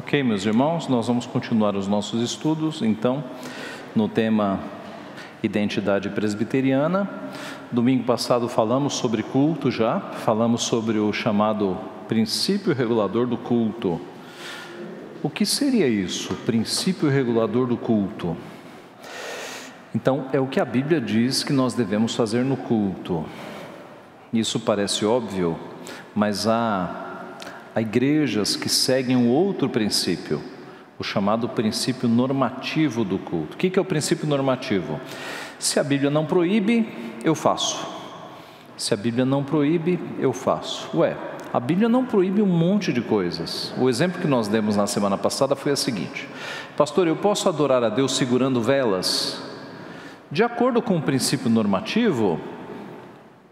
Ok, meus irmãos, nós vamos continuar os nossos estudos, então, no tema Identidade Presbiteriana. Domingo passado falamos sobre culto já, falamos sobre o chamado princípio regulador do culto. O que seria isso, princípio regulador do culto? Então, é o que a Bíblia diz que nós devemos fazer no culto. Isso parece óbvio, mas há igrejas que seguem um outro princípio, o chamado princípio normativo do culto. O que é o princípio normativo? Se a Bíblia não proíbe, eu faço. Se a Bíblia não proíbe, eu faço. A Bíblia não proíbe um monte de coisas. O exemplo que nós demos na semana passada foi o seguinte: pastor, eu posso adorar a Deus segurando velas? De acordo com o princípio normativo,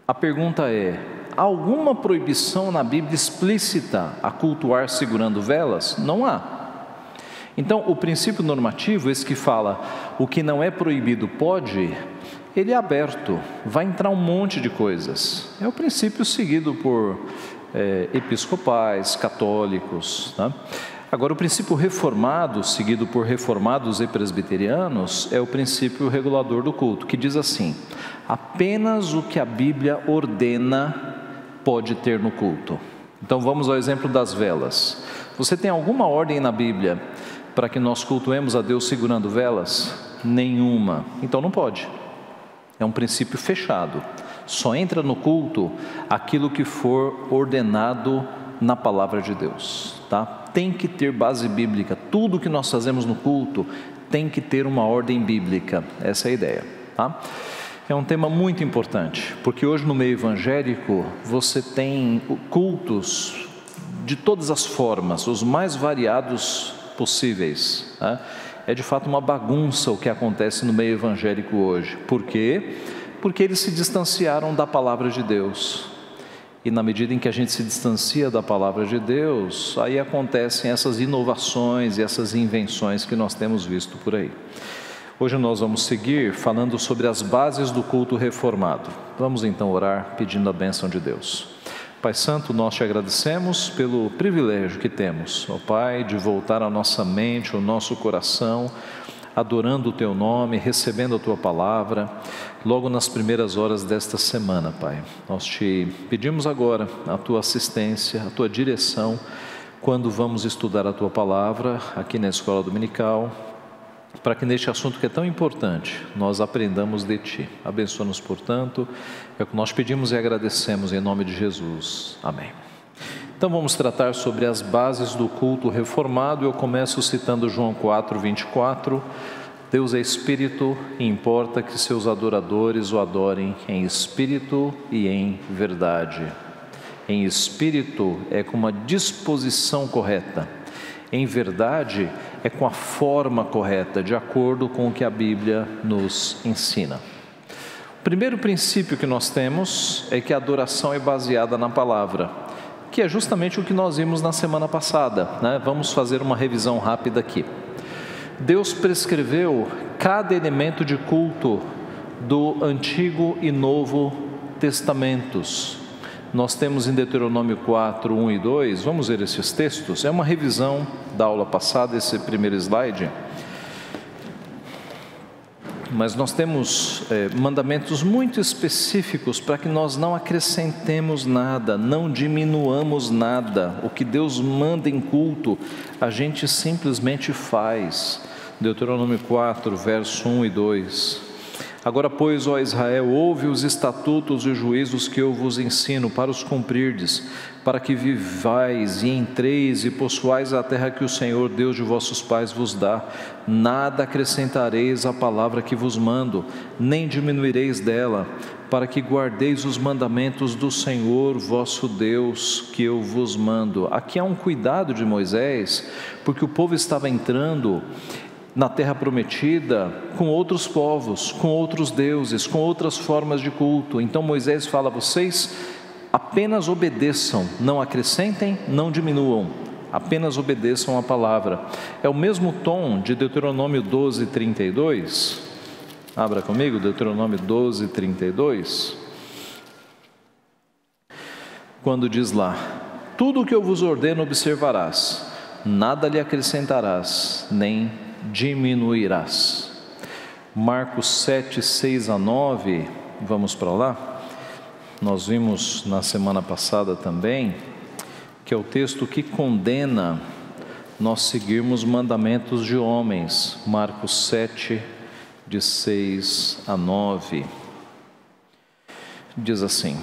a pergunta é: há alguma proibição na Bíblia explícita a cultuar segurando velas? Não há. Então, o princípio normativo, esse que fala o que não é proibido pode, ele é aberto, vai entrar um monte de coisas. É o princípio seguido por episcopais, católicos, tá? Agora, o princípio reformado, seguido por reformados e presbiterianos, é o princípio regulador do culto, que diz assim: apenas o que a Bíblia ordena pode ter no culto. Então vamos ao exemplo das velas. Você tem alguma ordem na Bíblia para que nós cultuemos a Deus segurando velas? Nenhuma. Então não pode. É um princípio fechado. Só entra no culto aquilo que for ordenado na palavra de Deus, tá? Tem que ter base bíblica. Tudo que nós fazemos no culto tem que ter uma ordem bíblica. Essa é a ideia, tá? É um tema muito importante, porque hoje no meio evangélico você tem cultos de todas as formas, os mais variados possíveis, tá? É de fato uma bagunça o que acontece no meio evangélico hoje. Por quê? Porque eles se distanciaram da palavra de Deus. E na medida em que a gente se distancia da palavra de Deus, aí acontecem essas inovações e essas invenções que nós temos visto por aí. Hoje nós vamos seguir falando sobre as bases do culto reformado. Vamos então orar pedindo a bênção de Deus. Pai Santo, nós te agradecemos pelo privilégio que temos, ó Pai, de voltar a nossa mente, o nosso coração, adorando o Teu nome, recebendo a Tua palavra, logo nas primeiras horas desta semana, Pai. Nós te pedimos agora a Tua assistência, a Tua direção, quando vamos estudar a Tua palavra aqui na Escola Dominical, para que neste assunto que é tão importante, nós aprendamos de Ti. Abençoa-nos, portanto, é o que nós pedimos e agradecemos em nome de Jesus. Amém. Então vamos tratar sobre as bases do culto reformado. Eu começo citando João 4, 24. Deus é Espírito e importa que seus adoradores o adorem em Espírito e em verdade. Em Espírito é com uma disposição correta. Em verdade é com a forma correta, de acordo com o que a Bíblia nos ensina. O primeiro princípio que nós temos é que a adoração é baseada na palavra, que é justamente o que nós vimos na semana passada, né? Vamos fazer uma revisão rápida aqui. Deus prescreveu cada elemento de culto do Antigo e Novo Testamentos. Nós temos em Deuteronômio 4, 1 e 2, vamos ver esses textos. É uma revisão da aula passada, esse primeiro slide. Mas nós temos mandamentos muito específicos para que nós não acrescentemos nada, não diminuamos nada. O que Deus manda em culto, a gente simplesmente faz. Deuteronômio 4, verso 1 e 2. Agora, pois, ó Israel, ouve os estatutos e juízos que eu vos ensino para os cumprirdes, para que vivais e entreis e possuais a terra que o Senhor, Deus de vossos pais, vos dá. Nada acrescentareis à palavra que vos mando, nem diminuireis dela, para que guardeis os mandamentos do Senhor, vosso Deus, que eu vos mando. Aqui há um cuidado de Moisés, porque o povo estava entrando na terra prometida com outros povos, com outros deuses, com outras formas de culto. Então Moisés fala: vocês apenas obedeçam, não acrescentem, não diminuam, apenas obedeçam a palavra. É o mesmo tom de Deuteronômio 12, 32. Abra comigo, Deuteronômio 12, 32. Quando diz lá: tudo o que eu vos ordeno observarás, nada lhe acrescentarás, nem diminuirás. Marcos 7, 6 a 9, vamos para lá? Nós vimos na semana passada também, que é o texto que condena nós seguirmos mandamentos de homens. Marcos 7, de 6 a 9, diz assim,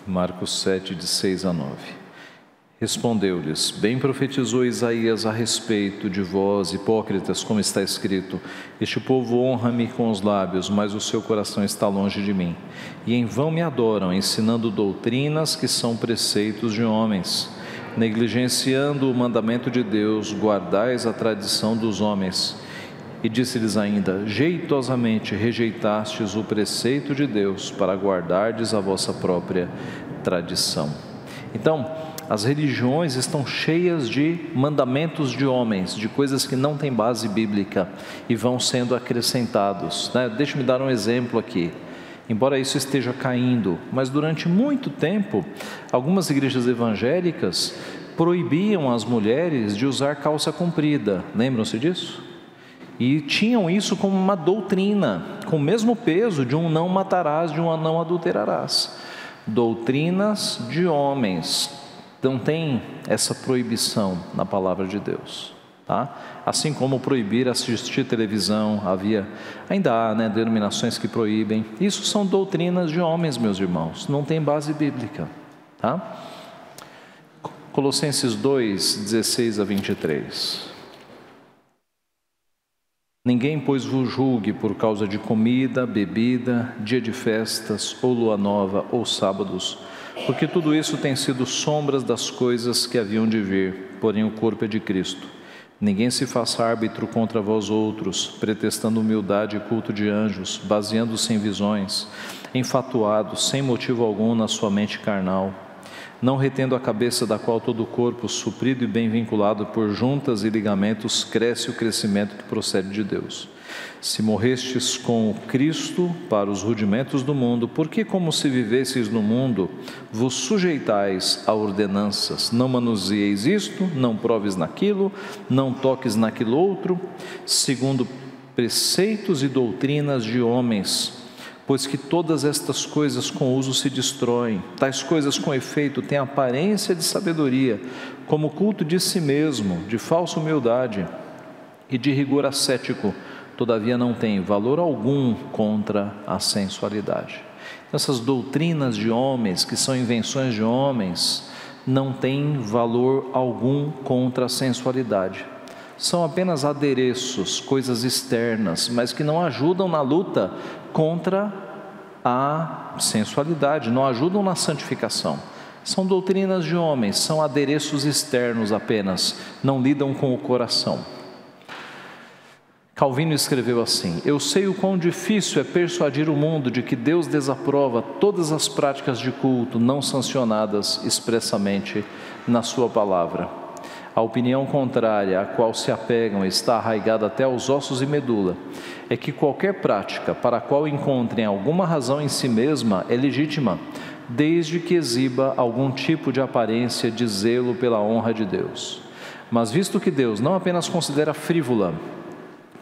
Marcos 7, de 6 a 9, respondeu-lhes, bem profetizou Isaías a respeito de vós, hipócritas, como está escrito, este povo honra-me com os lábios, mas o seu coração está longe de mim, e em vão me adoram, ensinando doutrinas que são preceitos de homens, negligenciando o mandamento de Deus, guardais a tradição dos homens. E disse-lhes ainda, jeitosamente rejeitastes o preceito de Deus, para guardardes a vossa própria tradição. Então, as religiões estão cheias de mandamentos de homens, de coisas que não têm base bíblica e vão sendo acrescentados, né? Deixa-me dar um exemplo aqui. Embora isso esteja caindo, mas durante muito tempo, algumas igrejas evangélicas proibiam as mulheres de usar calça comprida. Lembram-se disso? E tinham isso como uma doutrina, com o mesmo peso de um não matarás, de um não adulterarás. Doutrinas de homens. Não tem essa proibição na palavra de Deus, tá? Assim como proibir assistir televisão, ainda há, né, denominações que proíbem. Isso são doutrinas de homens, meus irmãos, não tem base bíblica, tá? Colossenses 2, 16 a 23. Ninguém, pois, vos julgue por causa de comida, bebida, dia de festas, ou lua nova, ou sábados, porque tudo isso tem sido sombras das coisas que haviam de vir, porém o corpo é de Cristo. Ninguém se faça árbitro contra vós outros, pretextando humildade e culto de anjos, baseando-se em visões, enfatuado, sem motivo algum na sua mente carnal, não retendo a cabeça, da qual todo o corpo, suprido e bem vinculado por juntas e ligamentos, cresce o crescimento que procede de Deus. Se morrestes com o Cristo para os rudimentos do mundo, por que, como se vivesseis no mundo, vos sujeitais a ordenanças? Não manuseieis isto, não proves naquilo, não toques naquilo outro, segundo preceitos e doutrinas de homens, pois que todas estas coisas com uso se destroem. Tais coisas com efeito têm aparência de sabedoria, como culto de si mesmo, de falsa humildade e de rigor ascético, todavia não tem valor algum contra a sensualidade. Essas doutrinas de homens, que são invenções de homens, não têm valor algum contra a sensualidade. São apenas adereços, coisas externas, mas que não ajudam na luta contra a sensualidade, não ajudam na santificação. São doutrinas de homens, são adereços externos apenas, não lidam com o coração. Calvino escreveu assim: eu sei o quão difícil é persuadir o mundo de que Deus desaprova todas as práticas de culto não sancionadas expressamente na sua palavra. A opinião contrária à qual se apegam está arraigada até aos ossos e medula, é que qualquer prática para a qual encontrem alguma razão em si mesma é legítima, desde que exiba algum tipo de aparência de zelo pela honra de Deus. Mas visto que Deus não apenas considera frívola,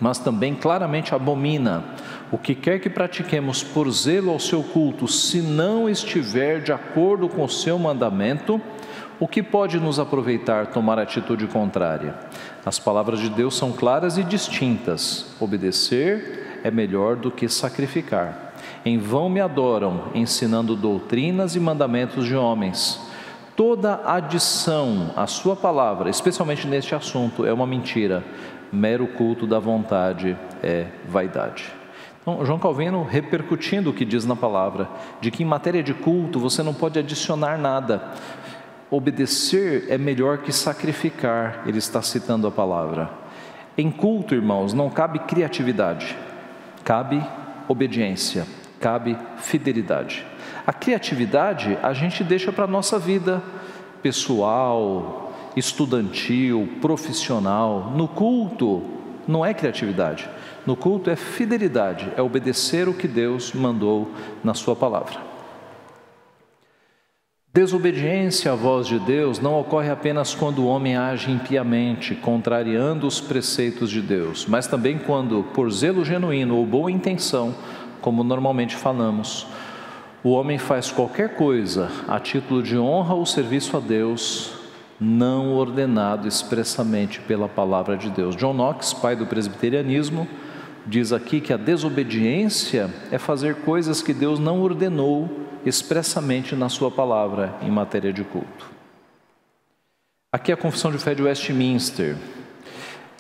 mas também claramente abomina o que quer que pratiquemos por zelo ao seu culto, se não estiver de acordo com o seu mandamento, o que pode nos aproveitar tomar atitude contrária? As palavras de Deus são claras e distintas. Obedecer é melhor do que sacrificar. Em vão me adoram, ensinando doutrinas e mandamentos de homens. Toda adição à sua palavra, especialmente neste assunto, é uma mentira. Mero culto da vontade é vaidade. Então, João Calvino, repercutindo o que diz na palavra, de que em matéria de culto você não pode adicionar nada. Obedecer é melhor que sacrificar, ele está citando a palavra. Em culto, irmãos, não cabe criatividade, cabe obediência, cabe fidelidade. A criatividade a gente deixa para a nossa vida pessoal, estudantil, profissional. No culto não é criatividade, no culto é fidelidade, é obedecer o que Deus mandou na sua palavra. Desobediência à voz de Deus não ocorre apenas quando o homem age impiamente, contrariando os preceitos de Deus, mas também quando, por zelo genuíno ou boa intenção, como normalmente falamos, o homem faz qualquer coisa a título de honra ou serviço a Deus, não ordenado expressamente pela palavra de Deus. John Knox, pai do presbiterianismo, diz aqui que a desobediência é fazer coisas que Deus não ordenou expressamente na sua palavra em matéria de culto. Aqui é a Confissão de Fé de Westminster.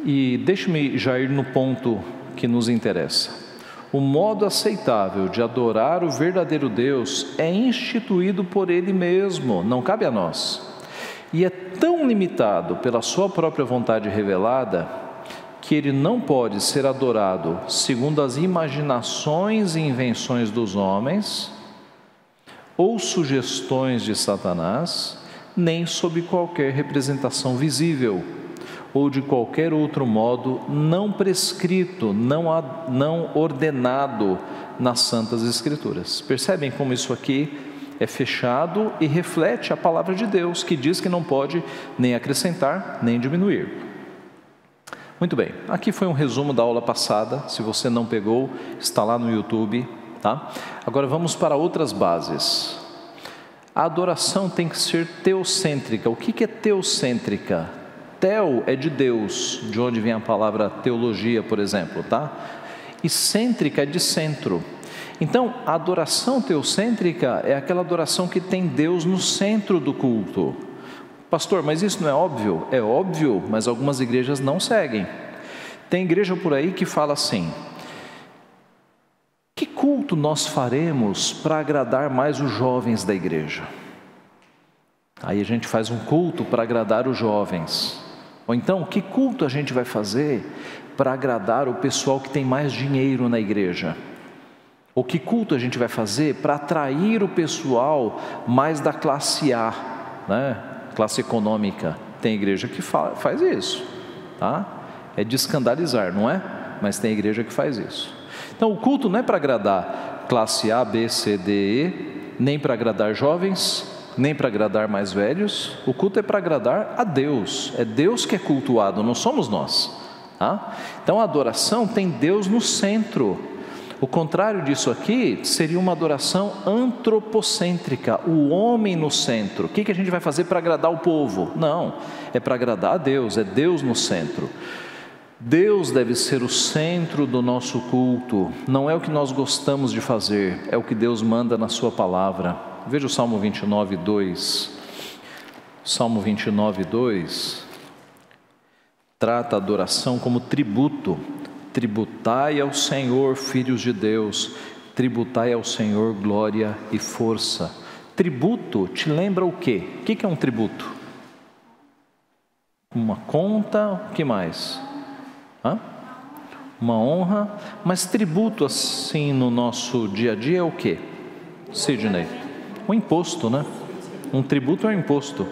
E deixe-me já ir no ponto que nos interessa. O modo aceitável de adorar o verdadeiro Deus é instituído por Ele mesmo, não cabe a nós. E é tão limitado pela sua própria vontade revelada que Ele não pode ser adorado segundo as imaginações e invenções dos homens ou sugestões de Satanás, nem sob qualquer representação visível, ou de qualquer outro modo não prescrito, não ordenado nas Santas Escrituras. Percebem como isso aqui é fechado e reflete a palavra de Deus, que diz que não pode nem acrescentar, nem diminuir. Muito bem, aqui foi um resumo da aula passada, se você não pegou, está lá no YouTube. Tá? Agora vamos para outras bases. A adoração tem que ser teocêntrica. O que é teocêntrica? Teo é de Deus, de onde vem a palavra teologia, por exemplo, tá? E cêntrica é de centro. Então, a adoração teocêntrica é aquela adoração que tem Deus no centro do culto. Pastor, mas isso não é óbvio? É óbvio, mas algumas igrejas não seguem. Tem igreja por aí que fala assim: que culto nós faremos para agradar mais os jovens da igreja? Aí a gente faz um culto para agradar os jovens. Ou então, que culto a gente vai fazer para agradar o pessoal que tem mais dinheiro na igreja? Ou que culto a gente vai fazer para atrair o pessoal mais da classe A, né? Classe econômica? Tem igreja que faz isso, tá? É de escandalizar, não é? Mas tem igreja que faz isso. Então o culto não é para agradar classe A, B, C, D, E, nem para agradar jovens, nem para agradar mais velhos. O culto é para agradar a Deus. É Deus que é cultuado, não somos nós, tá? Então a adoração tem Deus no centro. O contrário disso aqui seria uma adoração antropocêntrica, o homem no centro. O que a gente vai fazer para agradar o povo? Não, é para agradar a Deus, é Deus no centro. Deus deve ser o centro do nosso culto, não é o que nós gostamos de fazer, é o que Deus manda na sua palavra. Veja o Salmo 29, 2. Salmo 29, 2 trata a adoração como tributo. Tributai ao Senhor, filhos de Deus, tributai ao Senhor glória e força. Tributo te lembra o quê? O que é um tributo? Uma conta, o que mais? Uma honra, mas tributo assim no nosso dia a dia é o quê? Sidney? Um imposto, né? Um tributo é um imposto.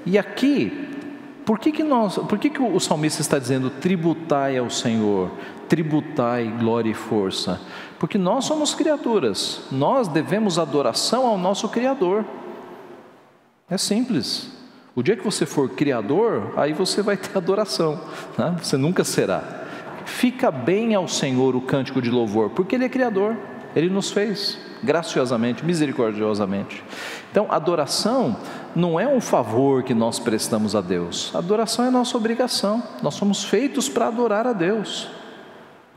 E aqui, por que o salmista está dizendo tributai ao Senhor, tributai glória e força? Porque nós somos criaturas, nós devemos adoração ao nosso Criador. É simples. O dia que você for criador, aí você vai ter adoração, né? Você nunca será. Fica bem ao Senhor o cântico de louvor, porque Ele é criador, Ele nos fez graciosamente, misericordiosamente. Então, adoração não é um favor que nós prestamos a Deus, adoração é nossa obrigação, nós somos feitos para adorar a Deus,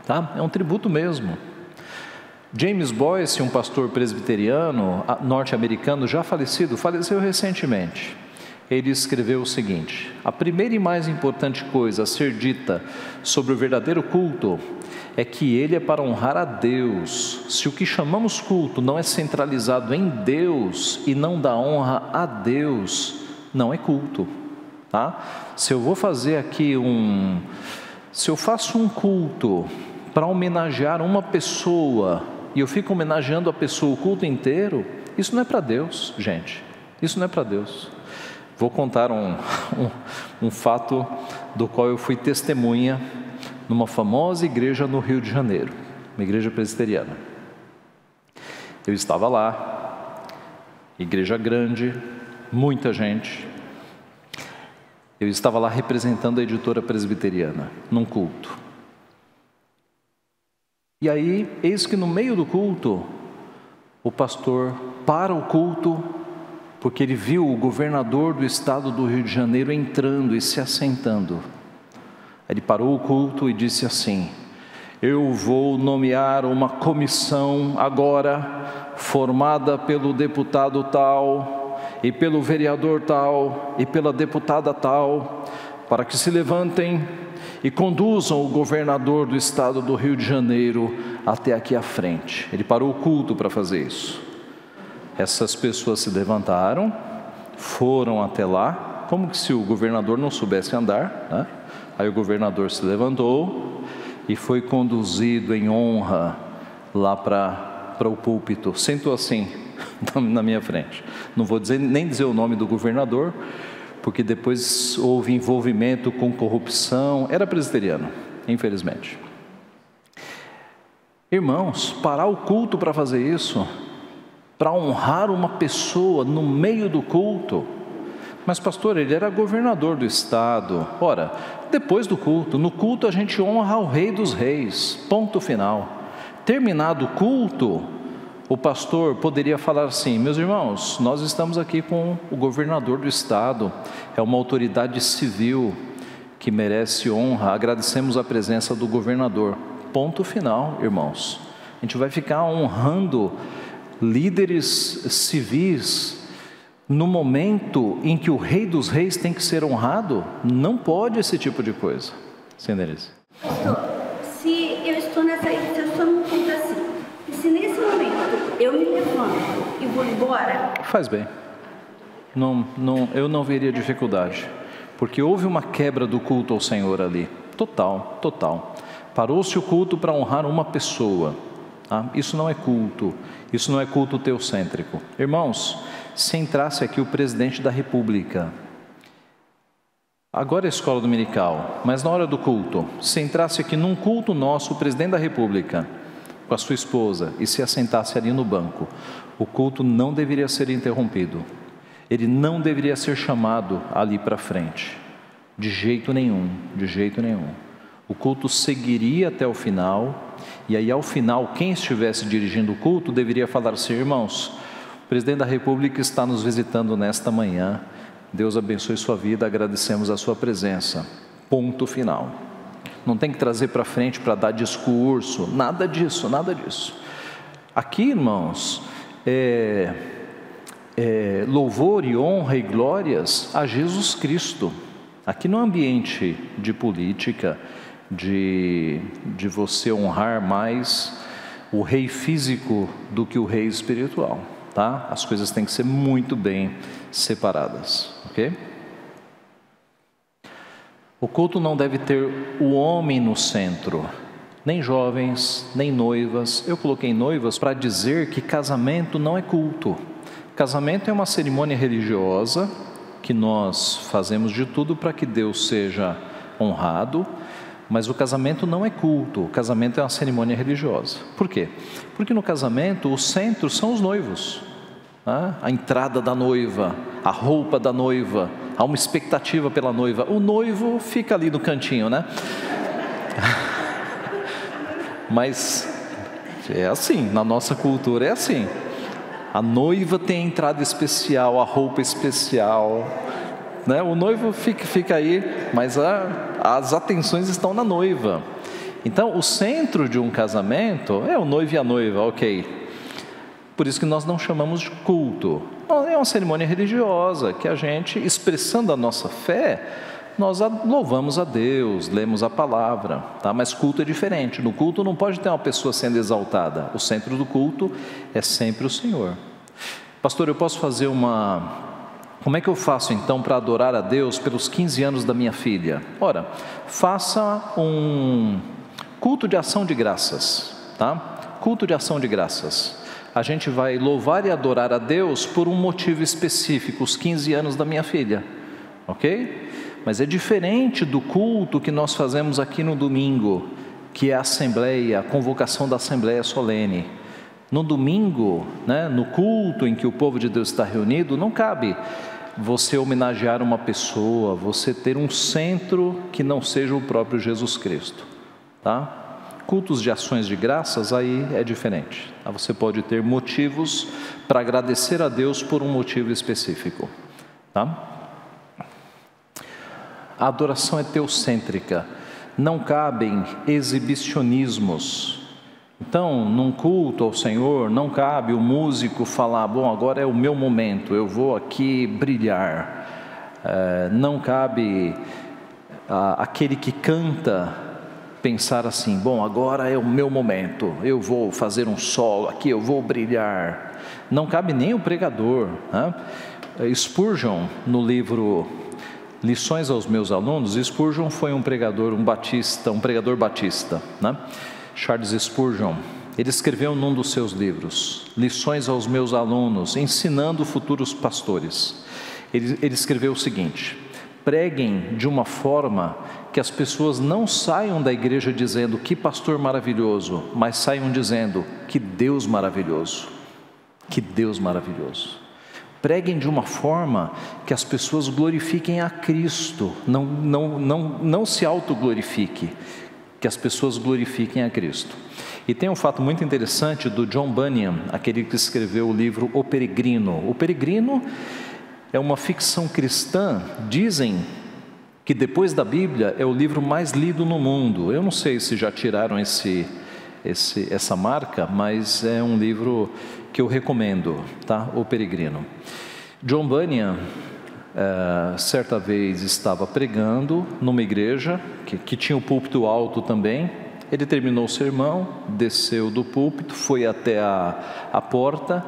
tá? É um tributo mesmo. James Boyce, um pastor presbiteriano norte-americano já falecido, faleceu recentemente. Ele escreveu o seguinte: a primeira e mais importante coisa a ser dita sobre o verdadeiro culto é que ele é para honrar a Deus. Se o que chamamos culto não é centralizado em Deus e não dá honra a Deus, não é culto, tá? Se eu faço um culto para homenagear uma pessoa e eu fico homenageando a pessoa o culto inteiro, isso não é para Deus, gente. Isso não é para Deus. Vou contar um fato do qual eu fui testemunha numa famosa igreja no Rio de Janeiro, uma igreja presbiteriana. Eu estava lá igreja grande, muita gente. Eu estava lá representando a editora presbiteriana, num culto. E aí, eis que no meio do culto, o pastor para o culto, porque ele viu o governador do estado do Rio de Janeiro entrando e se assentando. Ele parou o culto e disse assim: eu vou nomear uma comissão agora, formada pelo deputado tal, e pelo vereador tal, e pela deputada tal, para que se levantem e conduzam o governador do estado do Rio de Janeiro até aqui à frente. Ele parou o culto para fazer isso. Essas pessoas se levantaram, foram até lá, como se o governador não soubesse andar, né? Aí o governador se levantou e foi conduzido em honra lá para o púlpito. Sentou assim, na minha frente. Não vou nem dizer o nome do governador, porque depois houve envolvimento com corrupção. Era presbiteriano, infelizmente. Irmãos, parar o culto para fazer isso, para honrar uma pessoa no meio do culto. Mas pastor, ele era governador do estado. Ora, depois do culto, no culto a gente honra o Rei dos Reis, ponto final. Terminado o culto, o pastor poderia falar assim: meus irmãos, nós estamos aqui com o governador do estado, é uma autoridade civil que merece honra, agradecemos a presença do governador. Ponto final, irmãos. A gente vai ficar honrando líderes civis no momento em que o Rei dos Reis tem que ser honrado? Não pode esse tipo de coisa. Sim, Denise. Pastor, se eu estou num culto assim, e se nesse momento eu me levanto e vou embora... Faz bem. Eu não veria dificuldade, porque houve uma quebra do culto ao Senhor ali. Total. Parou-se o culto para honrar uma pessoa. Tá? Isso não é culto. Isso não é culto teocêntrico. Irmãos, se entrasse aqui o presidente da República, agora é escola dominical, mas na hora do culto, se entrasse aqui num culto nosso o presidente da República com a sua esposa e se assentasse ali no banco, o culto não deveria ser interrompido. Ele não deveria ser chamado ali para frente, de jeito nenhum. O culto seguiria até o final, e aí ao final, quem estivesse dirigindo o culto deveria falar assim: irmãos, o presidente da República está nos visitando nesta manhã, Deus abençoe sua vida, agradecemos a sua presença. Ponto final. Não tem que trazer para frente para dar discurso, nada disso. Aqui, irmãos, louvor e honra e glórias a Jesus Cristo. Aqui no ambiente de política, de você honrar mais o rei físico do que o rei espiritual, tá? As coisas têm que ser muito bem separadas, ok? O culto não deve ter o homem no centro, nem jovens, nem noivas. Eu coloquei noivas para dizer que casamento não é culto. Casamento é uma cerimônia religiosa que nós fazemos de tudo para que Deus seja honrado, mas o casamento não é culto, o casamento é uma cerimônia religiosa. Por quê? Porque no casamento o centro são os noivos, tá? A entrada da noiva, a roupa da noiva, há uma expectativa pela noiva. O noivo fica ali no cantinho, né? Mas é assim, na nossa cultura é assim. A noiva tem a entrada especial, a roupa especial, né? O noivo fica aí, mas as atenções estão na noiva. Então, o centro de um casamento é o noivo e a noiva, ok. Por isso que nós não chamamos de culto. É uma cerimônia religiosa que a gente, expressando a nossa fé, nós louvamos a Deus, lemos a palavra, tá? Mas culto é diferente. No culto não pode ter uma pessoa sendo exaltada. O centro do culto é sempre o Senhor. Pastor, eu posso fazer Como é que eu faço então para adorar a Deus pelos 15 anos da minha filha? Ora, faça um culto de ação de graças, tá? Culto de ação de graças. A gente vai louvar e adorar a Deus por um motivo específico, os 15 anos da minha filha, ok? Mas é diferente do culto que nós fazemos aqui no domingo, que é a assembleia, a convocação da assembleia solene. No domingo, né, no culto em que o povo de Deus está reunido, não cabe você homenagear uma pessoa, você ter um centro que não seja o próprio Jesus Cristo, tá? Cultos de ações de graças, aí é diferente. Você pode ter motivos para agradecer a Deus por um motivo específico, tá? A adoração é teocêntrica, não cabem exibicionismos. Então, num culto ao Senhor, não cabe o músico falar, bom, agora é o meu momento, eu vou aqui brilhar. Não cabe aquele que canta pensar assim, bom, agora é o meu momento, eu vou fazer um solo aqui, eu vou brilhar. Não cabe nem o pregador, né? Spurgeon, no livro Lições aos Meus Alunos, Spurgeon foi um pregador batista, né? Charles Spurgeon, ele escreveu num dos seus livros, Lições aos Meus Alunos, ensinando futuros pastores. Ele escreveu o seguinte: preguem de uma forma que as pessoas não saiam da igreja dizendo que pastor maravilhoso, mas saiam dizendo que Deus maravilhoso, que Deus maravilhoso. Preguem de uma forma que as pessoas glorifiquem a Cristo, não se autoglorifique, que as pessoas glorifiquem a Cristo. E tem um fato muito interessante do John Bunyan, aquele que escreveu o livro O Peregrino. O Peregrino é uma ficção cristã, dizem que depois da Bíblia é o livro mais lido no mundo. Eu não sei se já tiraram essa marca, mas é um livro que eu recomendo, tá? O Peregrino. John Bunyan, certa vez estava pregando numa igreja que tinha um púlpito alto também. Ele terminou o sermão, desceu do púlpito, foi até a porta,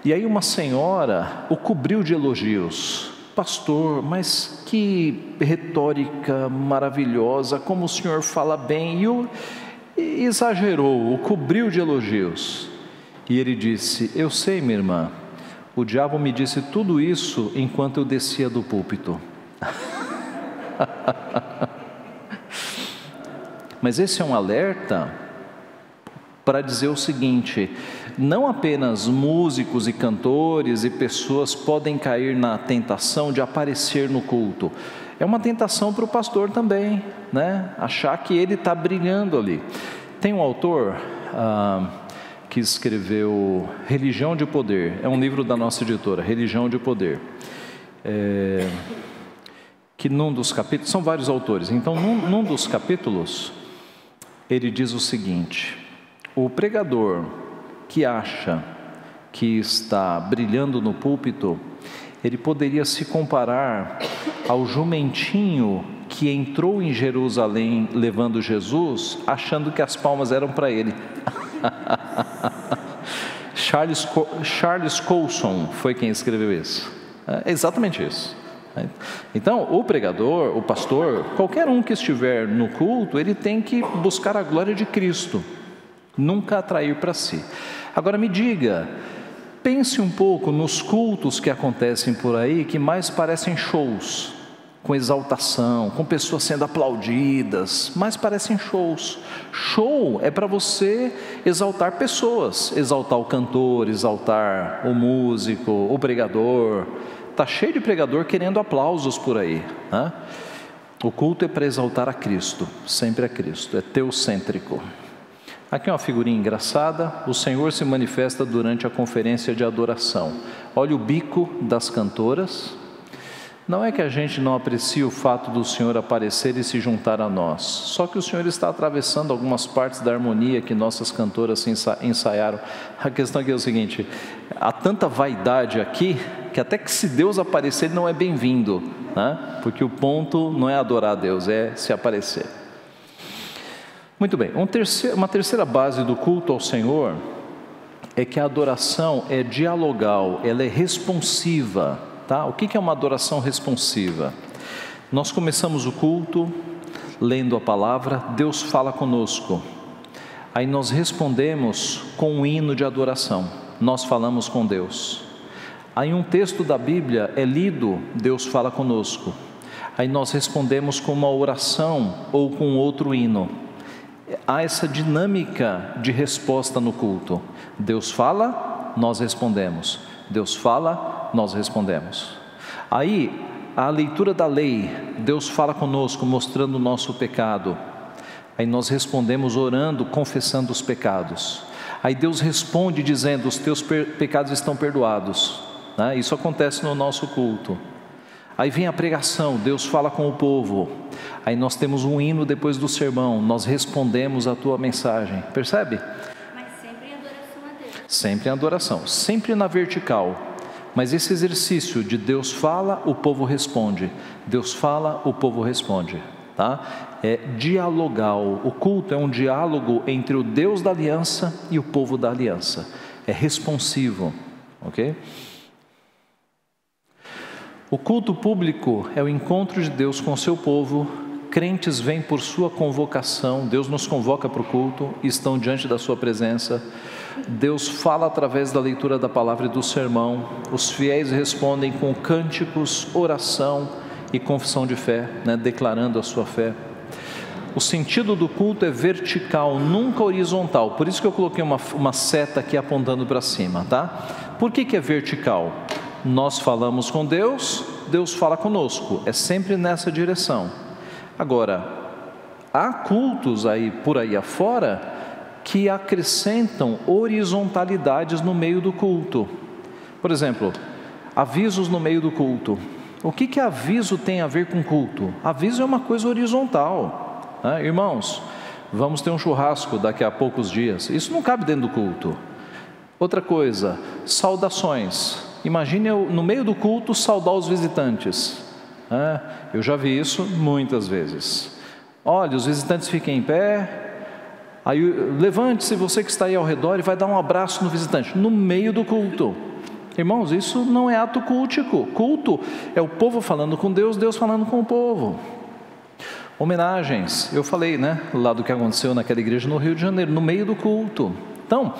e aí uma senhora o cobriu de elogios. Pastor, mas que retórica maravilhosa, como o senhor fala bem. E exagerou, o cobriu de elogios. E ele disse: eu sei, minha irmã, o diabo me disse tudo isso enquanto eu descia do púlpito. Mas esse é um alerta para dizer o seguinte: não apenas músicos e cantores e pessoas podem cair na tentação de aparecer no culto. É uma tentação para o pastor também, né? Achar que ele está brilhando ali. Tem um autor que escreveu Religião de Poder, é um livro da nossa editora, Religião de Poder, que num dos capítulos, são vários autores, então num dos capítulos, ele diz o seguinte: o pregador que acha que está brilhando no púlpito, ele poderia se comparar ao jumentinho que entrou em Jerusalém levando Jesus, achando que as palmas eram para ele. Charles Colson foi quem escreveu isso. É exatamente isso. Então, o pregador, o pastor, qualquer um que estiver no culto, ele tem que buscar a glória de Cristo, nunca atrair para si. Agora me diga, pense um pouco nos cultos que acontecem por aí, que mais parecem shows, com exaltação, com pessoas sendo aplaudidas, mais parecem shows. Show é para você exaltar pessoas, exaltar o cantor, exaltar o músico, o pregador. Está cheio de pregador querendo aplausos por aí, né? O culto é para exaltar a Cristo, sempre a Cristo, é teocêntrico. Aqui é uma figurinha engraçada: o Senhor se manifesta durante a conferência de adoração. Olha o bico das cantoras. Não é que a gente não aprecie o fato do Senhor aparecer e se juntar a nós, só que o Senhor está atravessando algumas partes da harmonia que nossas cantoras ensaiaram. A questão aqui é o seguinte: há tanta vaidade aqui, que até que se Deus aparecer ele não é bem-vindo, né? Porque o ponto não é adorar a Deus, é se aparecer. Muito bem, uma terceira base do culto ao Senhor é que a adoração é dialogal, ela é responsiva, tá? O que é uma adoração responsiva? Nós começamos o culto lendo a palavra, Deus fala conosco, aí nós respondemos com um hino de adoração, nós falamos com Deus. Aí um texto da Bíblia é lido, Deus fala conosco, aí nós respondemos com uma oração ou com outro hino. Há essa dinâmica de resposta no culto. Deus fala, nós respondemos. Deus fala, nós respondemos. Aí, a leitura da lei, Deus fala conosco, mostrando o nosso pecado. Aí nós respondemos orando, confessando os pecados. Aí Deus responde dizendo: os teus pecados estão perdoados. Isso acontece no nosso culto. Aí vem a pregação, Deus fala com o povo. Aí nós temos um hino depois do sermão, nós respondemos a tua mensagem. Percebe? Mas sempre em adoração a Deus. Sempre em adoração, sempre na vertical. Mas esse exercício de Deus fala, o povo responde. Deus fala, o povo responde. É dialogal. O culto é um diálogo entre o Deus da aliança e o povo da aliança. É responsivo, ok? O culto público é o encontro de Deus com o seu povo. Crentes vêm por sua convocação. Deus nos convoca para o culto e estão diante da sua presença. Deus fala através da leitura da palavra e do sermão. Os fiéis respondem com cânticos, oração e confissão de fé, declarando a sua fé. O sentido do culto é vertical, nunca horizontal. Por isso que eu coloquei uma seta aqui apontando para cima, tá? Por que é vertical? Nós falamos com Deus, Deus fala conosco. É sempre nessa direção. Agora, há cultos por aí afora que acrescentam horizontalidades no meio do culto. Por exemplo, avisos no meio do culto. O que aviso tem a ver com culto? Aviso é uma coisa horizontal. Irmãos, vamos ter um churrasco daqui a poucos dias. Isso não cabe dentro do culto. Outra coisa, saudações. Imagine eu, no meio do culto, saudar os visitantes. Eu já vi isso muitas vezes. Olha, os visitantes fiquem em pé. Aí levante-se você que está aí ao redor e vai dar um abraço no visitante, no meio do culto. Irmãos, isso não é ato cultico. Culto é o povo falando com Deus, Deus falando com o povo. Homenagens, eu falei, lá do que aconteceu naquela igreja no Rio de Janeiro, no meio do culto. Então,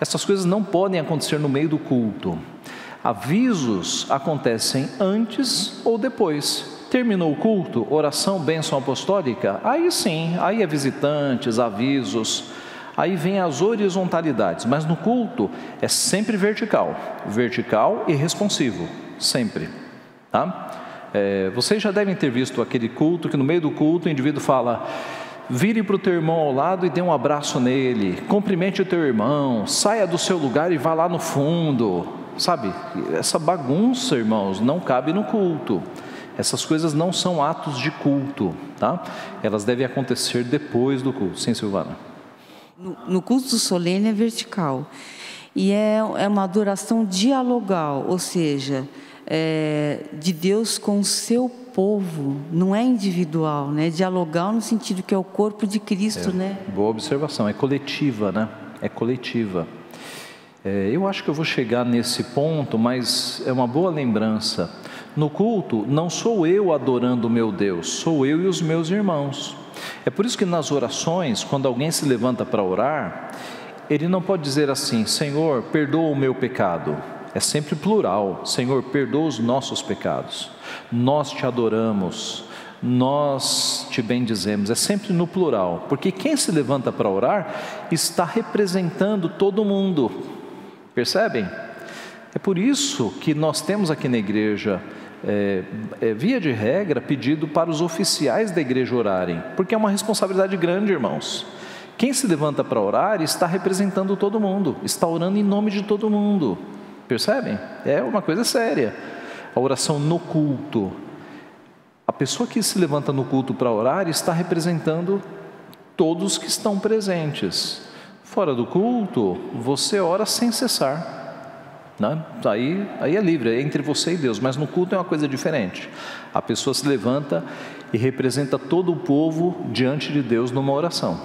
essas coisas não podem acontecer no meio do culto. Avisos acontecem antes ou depois. Terminou o culto, oração, bênção apostólica, aí sim, aí é visitantes, avisos, aí vem as horizontalidades, mas no culto é sempre vertical e responsivo, sempre, tá? Vocês já devem ter visto aquele culto que no meio do culto o indivíduo fala: vire para o teu irmão ao lado e dê um abraço nele, cumprimente o teu irmão, saia do seu lugar e vá lá no fundo, sabe? Essa bagunça, irmãos, não cabe no culto. Essas coisas não são atos de culto, tá? Elas devem acontecer depois do culto. Sim, Silvana? No culto solene é vertical. E é uma adoração dialogal, ou seja, de Deus com o seu povo. Não é individual, dialogal no sentido que é o corpo de Cristo, Boa observação, é coletiva, É coletiva. Eu acho que eu vou chegar nesse ponto, mas é uma boa lembrança. No culto, não sou eu adorando o meu Deus, sou eu e os meus irmãos. É por isso que nas orações, quando alguém se levanta para orar, ele não pode dizer assim: Senhor, perdoa o meu pecado. É sempre plural: Senhor, perdoa os nossos pecados. Nós te adoramos, nós te bendizemos. É sempre no plural, porque quem se levanta para orar está representando todo mundo. Percebem? É por isso que nós temos aqui na igreja, via de regra, pedido para os oficiais da igreja orarem, porque é uma responsabilidade grande, irmãos. Quem se levanta para orar está representando todo mundo, está orando em nome de todo mundo. Percebem? É uma coisa séria. A oração no culto, a pessoa que se levanta no culto para orar está representando todos que estão presentes. Fora do culto, você ora sem cessar. Aí é livre, é entre você e Deus, mas no culto é uma coisa diferente. A pessoa se levanta e representa todo o povo diante de Deus numa oração,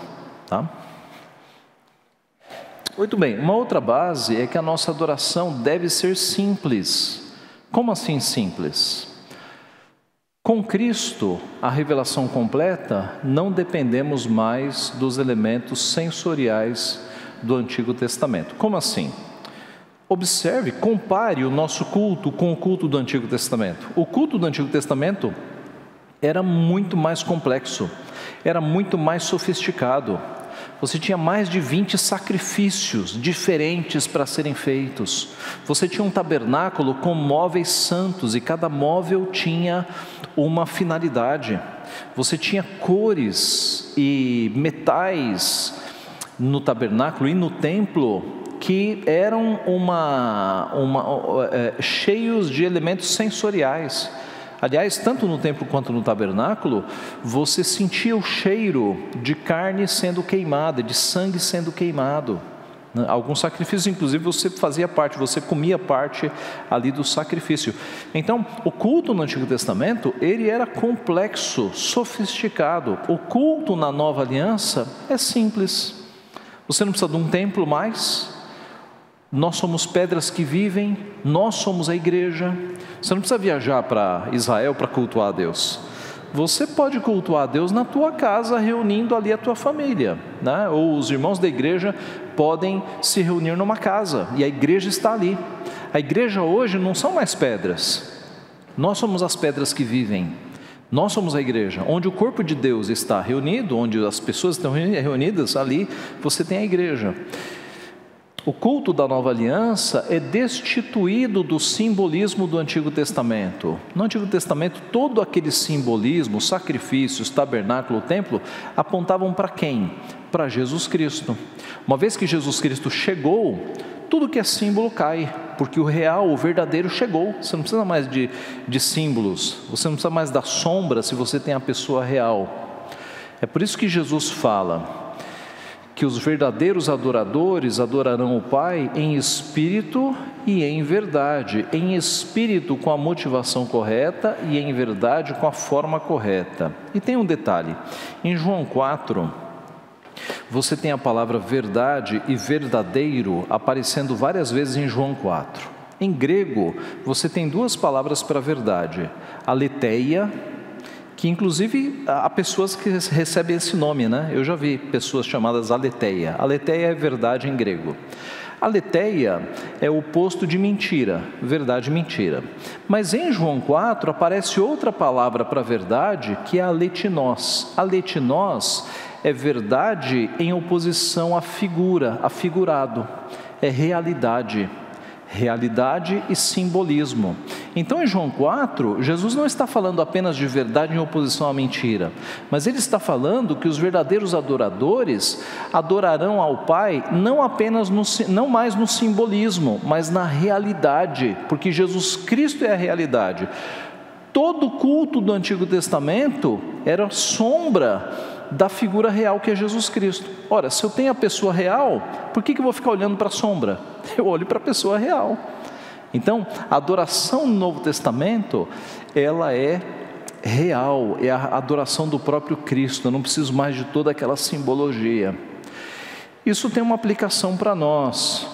tá? Muito bem, uma outra base é que a nossa adoração deve ser simples. Como assim simples? Com Cristo, a revelação completa, não dependemos mais dos elementos sensoriais do Antigo Testamento. Como assim? Observe, compare o nosso culto com o culto do Antigo Testamento. O culto do Antigo Testamento era muito mais complexo, era muito mais sofisticado. você tinha mais de 20 sacrifícios diferentes para serem feitos. Você tinha um tabernáculo com móveis santos e cada móvel tinha uma finalidade. Você tinha cores e metais no tabernáculo e no templo que eram cheios de elementos sensoriais. Aliás, tanto no templo quanto no tabernáculo, você sentia o cheiro de carne sendo queimada, de sangue sendo queimado. Alguns sacrifícios, inclusive, você fazia parte, você comia parte ali do sacrifício. Então, o culto no Antigo Testamento, ele era complexo, sofisticado. O culto na Nova Aliança é simples. Você não precisa de um templo mais. Nós somos pedras que vivem, nós somos a igreja. Você não precisa viajar para Israel para cultuar a Deus. Você pode cultuar a Deus na tua casa, reunindo ali a tua família, né? Ou os irmãos da igreja podem se reunir numa casa, e a igreja está ali. A igreja hoje não são mais pedras. Nós somos as pedras que vivem. Nós somos a igreja, onde o corpo de Deus está reunido, onde as pessoas estão reunidas, ali você tem a igreja. O culto da Nova Aliança é destituído do simbolismo do Antigo Testamento. No Antigo Testamento, todo aquele simbolismo, sacrifícios, tabernáculo, templo, apontavam para quem? Para Jesus Cristo. Uma vez que Jesus Cristo chegou, tudo que é símbolo cai, porque o real, o verdadeiro chegou. Você não precisa mais de símbolos, você não precisa mais da sombra se você tem a pessoa real. É por isso que Jesus fala que os verdadeiros adoradores adorarão o Pai em espírito e em verdade. Em espírito com a motivação correta e em verdade com a forma correta. E tem um detalhe, em João 4, você tem a palavra verdade e verdadeiro aparecendo várias vezes em João 4. Em grego, você tem duas palavras para verdade, aletheia, que inclusive há pessoas que recebem esse nome, né? Eu já vi pessoas chamadas aletheia. Aletheia é verdade em grego. Aletheia é o oposto de mentira, verdade, mentira. Mas em João 4 aparece outra palavra para verdade, que é aletinós. Aletinós é verdade em oposição à figura, a figurado. É realidade. Realidade e simbolismo. Então em João 4, Jesus não está falando apenas de verdade em oposição à mentira, mas ele está falando que os verdadeiros adoradores adorarão ao Pai não mais no simbolismo, mas na realidade, porque Jesus Cristo é a realidade. Todo culto do Antigo Testamento era sombra da figura real que é Jesus Cristo. Ora, se eu tenho a pessoa real, por que eu vou ficar olhando para a sombra? Eu olho para a pessoa real. Então, a adoração no Novo Testamento, ela é real, é a adoração do próprio Cristo. Eu não preciso mais de toda aquela simbologia. Isso tem uma aplicação para nós.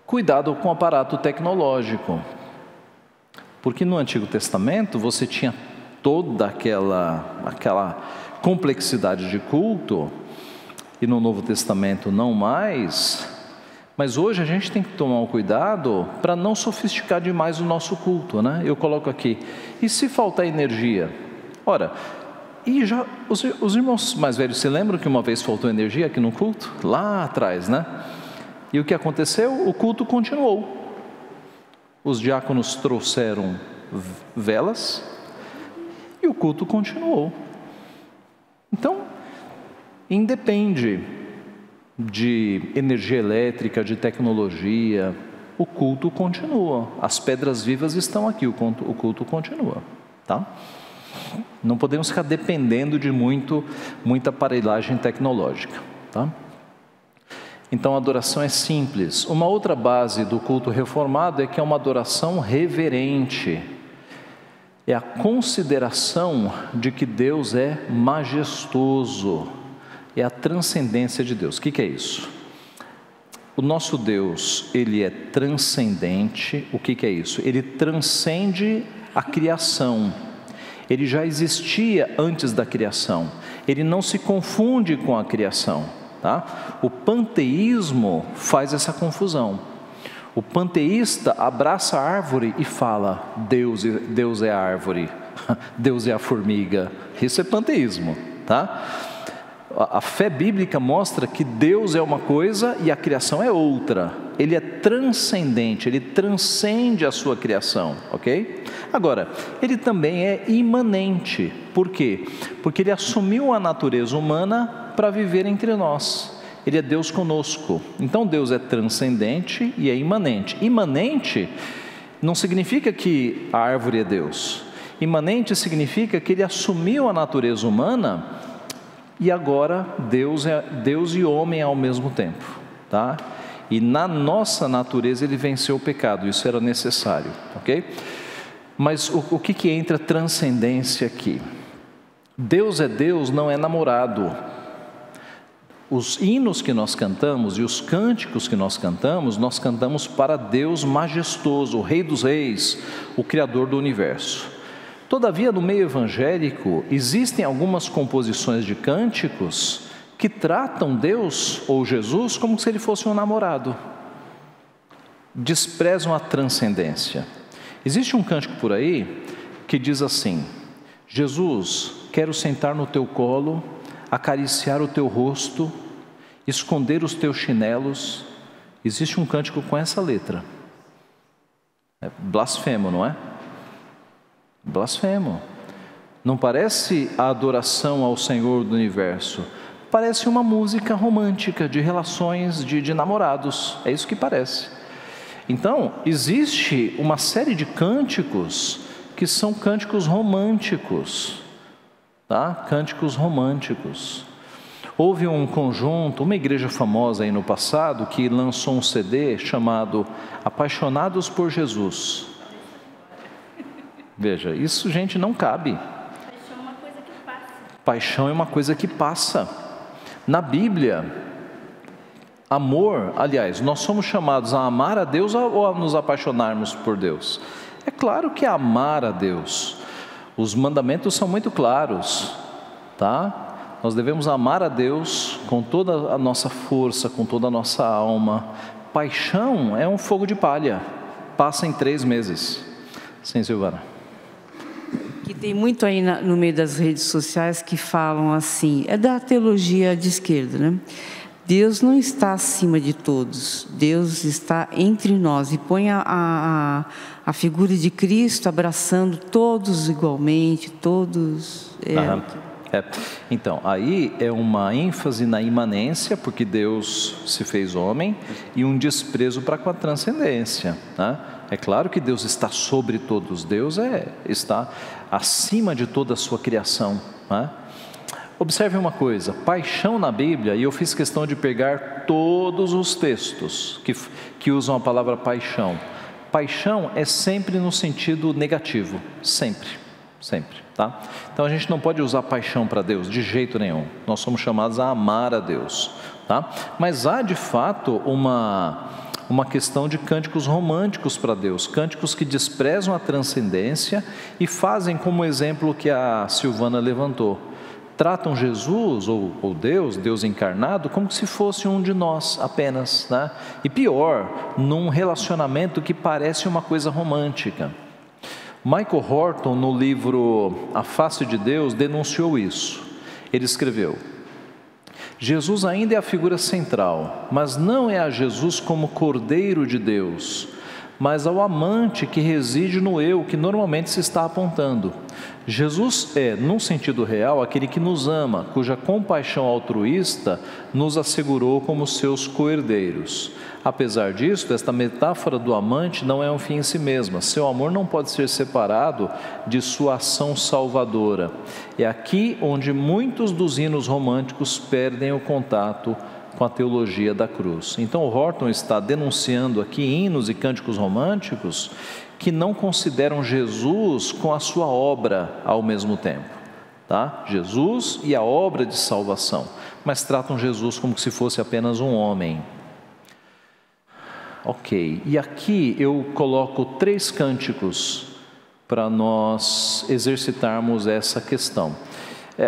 Cuidado com o aparato tecnológico. Porque no Antigo Testamento você tinha toda aquela complexidade de culto, e no Novo Testamento não mais, mas hoje a gente tem que tomar um cuidado para não sofisticar demais o nosso culto, né? Eu coloco aqui, e se faltar energia? Ora, e já os irmãos mais velhos se lembram que uma vez faltou energia aqui no culto? Lá atrás, né? E o que aconteceu? O culto continuou. Os diáconos trouxeram velas e o culto continuou. Então, independe de energia elétrica, de tecnologia, o culto continua. As pedras vivas estão aqui, o culto continua, tá? Não podemos ficar dependendo de muita aparelhagem tecnológica, tá? Então a adoração é simples. Uma outra base do culto reformado é que é uma adoração reverente. É a consideração de que Deus é majestoso, é a transcendência de Deus. O que é isso? O nosso Deus, ele é transcendente. O que é isso? Ele transcende a criação. Ele já existia antes da criação. Ele não se confunde com a criação, tá? O panteísmo faz essa confusão. O panteísta abraça a árvore e fala: Deus é a árvore, Deus é a formiga. Isso é panteísmo, tá? A fé bíblica mostra que Deus é uma coisa e a criação é outra. Ele é transcendente, ele transcende a sua criação, ok? Agora, ele também é imanente. Por quê? Porque ele assumiu a natureza humana para viver entre nós. Ele é Deus conosco. Então Deus é transcendente e é imanente. Imanente não significa que a árvore é Deus. Imanente significa que ele assumiu a natureza humana e agora Deus é Deus e homem ao mesmo tempo, tá? E na nossa natureza ele venceu o pecado, isso era necessário, ok? Mas o que entra transcendência aqui? Deus é Deus, não é namorado. Os hinos que nós cantamos e os cânticos que nós cantamos para Deus majestoso, o Rei dos Reis, o Criador do Universo. Todavia, no meio evangélico, existem algumas composições de cânticos que tratam Deus ou Jesus como se ele fosse um namorado. Desprezam a transcendência. Existe um cântico por aí que diz assim: Jesus, quero sentar no teu colo, acariciar o teu rosto, esconder os teus chinelos. Existe um cântico com essa letra. É blasfemo, não é? Blasfemo. Não parece a adoração ao Senhor do Universo. Parece uma música romântica de relações de namorados. É isso que parece. Então, existe uma série de cânticos que são cânticos românticos, tá? Cânticos românticos. Houve um conjunto, uma igreja famosa aí no passado, que lançou um CD chamado Apaixonados por Jesus. Veja, isso, gente, não cabe. Paixão é uma coisa que passa. Paixão é uma coisa que passa. Na Bíblia, amor, aliás, nós somos chamados a amar a Deus ou a nos apaixonarmos por Deus? É claro que é amar a Deus. Os mandamentos são muito claros, tá? Nós devemos amar a Deus com toda a nossa força, com toda a nossa alma. Paixão é um fogo de palha, passa em 3 meses. Sim, Silvana. Que tem muito aí no meio das redes sociais que falam assim, é da teologia de esquerda, né? Deus não está acima de todos, Deus está entre nós, e põe a figura de Cristo abraçando todos igualmente, todos... Então, aí é uma ênfase na imanência, porque Deus se fez homem, e um desprezo para com a transcendência, né? É claro que Deus está sobre todos, Deus está acima de toda a sua criação, né? Observe uma coisa, paixão na Bíblia, e eu fiz questão de pegar todos os textos que usam a palavra paixão. Paixão é sempre no sentido negativo, sempre, tá? Então a gente não pode usar paixão para Deus, de jeito nenhum. Nós somos chamados a amar a Deus, tá? Mas há de fato uma questão de cânticos românticos para Deus, cânticos que desprezam a transcendência e fazem como exemplo que a Silvana levantou. Tratam Jesus ou Deus encarnado, como se fosse um de nós apenas, né? E pior, num relacionamento que parece uma coisa romântica. Michael Horton, no livro A Face de Deus, denunciou isso. Ele escreveu: Jesus ainda é a figura central, mas não é a Jesus como Cordeiro de Deus, mas ao amante que reside no eu, que normalmente se está apontando. Jesus é, num sentido real, aquele que nos ama, cuja compaixão altruísta nos assegurou como seus co-herdeiros. Apesar disso, esta metáfora do amante não é um fim em si mesma. Seu amor não pode ser separado de sua ação salvadora. É aqui onde muitos dos hinos românticos perdem o contato com a teologia da cruz. Então, o Horton está denunciando aqui hinos e cânticos românticos que não consideram Jesus com a sua obra ao mesmo tempo, tá? Jesus e a obra de salvação, mas tratam Jesus como se fosse apenas um homem. Ok, e aqui eu coloco 3 cânticos para nós exercitarmos essa questão.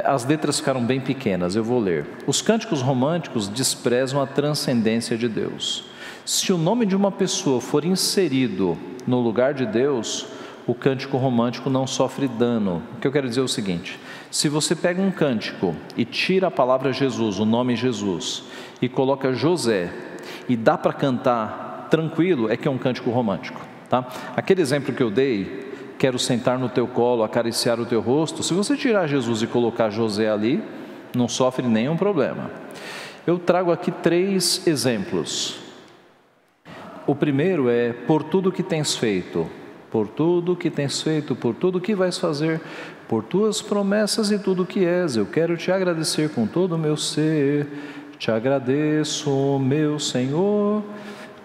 As letras ficaram bem pequenas, eu vou ler. Os cânticos românticos desprezam a transcendência de Deus. Se o nome de uma pessoa for inserido no lugar de Deus, o cântico romântico não sofre dano. O que eu quero dizer é o seguinte: se você pega um cântico e tira a palavra Jesus, o nome Jesus, e coloca José, e dá para cantar tranquilo, é que é um cântico romântico, tá? Aquele exemplo que eu dei, quero sentar no teu colo, acariciar o teu rosto, se você tirar Jesus e colocar José ali, não sofre nenhum problema. Eu trago aqui 3 exemplos. O primeiro é: por tudo que tens feito, por tudo que tens feito, por tudo que vais fazer, por tuas promessas e tudo que és, eu quero te agradecer com todo o meu ser. Te agradeço, meu Senhor,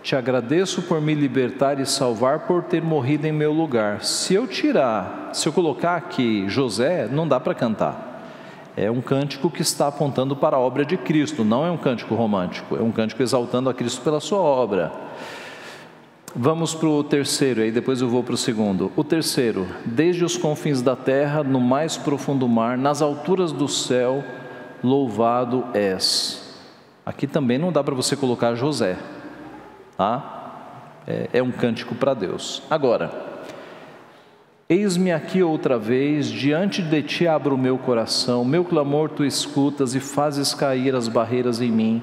te agradeço por me libertar e salvar, por ter morrido em meu lugar. Se eu colocar aqui José, não dá para cantar. É um cântico que está apontando para a obra de Cristo, não é um cântico romântico, é um cântico exaltando a Cristo pela sua obra. Vamos para o terceiro, aí depois eu vou para o segundo. O terceiro: desde os confins da terra, no mais profundo mar, nas alturas do céu, louvado és. Aqui também não dá para você colocar José, tá? É um cântico para Deus. Agora, eis-me aqui outra vez, diante de ti abro o meu coração, meu clamor tu escutas e fazes cair as barreiras em mim.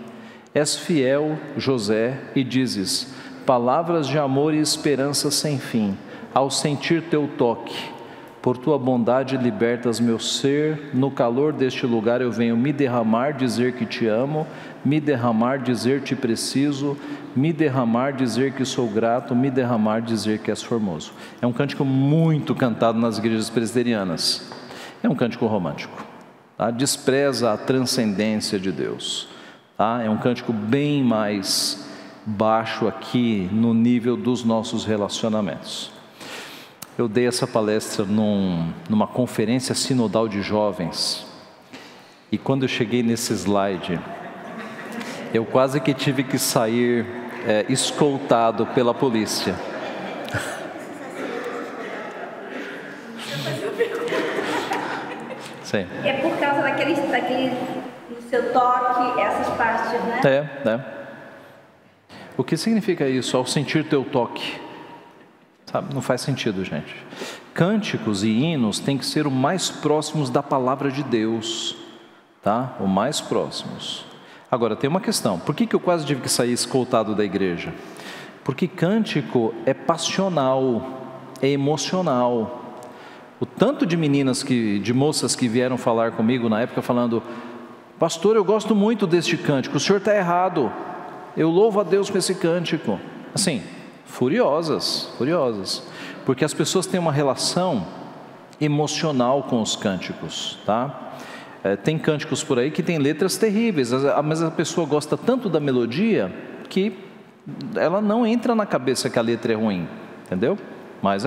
És fiel, José, e dizes palavras de amor e esperança sem fim, ao sentir teu toque. Por tua bondade libertas meu ser, no calor deste lugar eu venho me derramar, dizer que te amo, me derramar, dizer te preciso, me derramar, dizer que sou grato, me derramar, dizer que és formoso. É um cântico muito cantado nas igrejas presbiterianas. É um cântico romântico, tá? Despreza a transcendência de Deus, tá? É um cântico bem mais baixo aqui no nível dos nossos relacionamentos. Eu dei essa palestra numa conferência sinodal de jovens, e quando eu cheguei nesse slide, eu quase que tive que sair escoltado pela polícia. Sim. É por causa daquele no seu toque, essas partes, né? O que significa isso? Ao sentir teu toque. Sabe, não faz sentido, gente. Cânticos e hinos têm que ser o mais próximos da palavra de Deus, tá? O mais próximos. Agora, tem uma questão. Por que eu quase tive que sair escoltado da igreja? Porque cântico é passional, é emocional. O tanto de moças que vieram falar comigo na época falando: pastor, eu gosto muito deste cântico, o senhor está errado, eu louvo a Deus com esse cântico. Assim, furiosas, porque as pessoas têm uma relação emocional com os cânticos, tá? Tem cânticos por aí que tem letras terríveis, mas a pessoa gosta tanto da melodia que ela não entra na cabeça que a letra é ruim, entendeu? Mas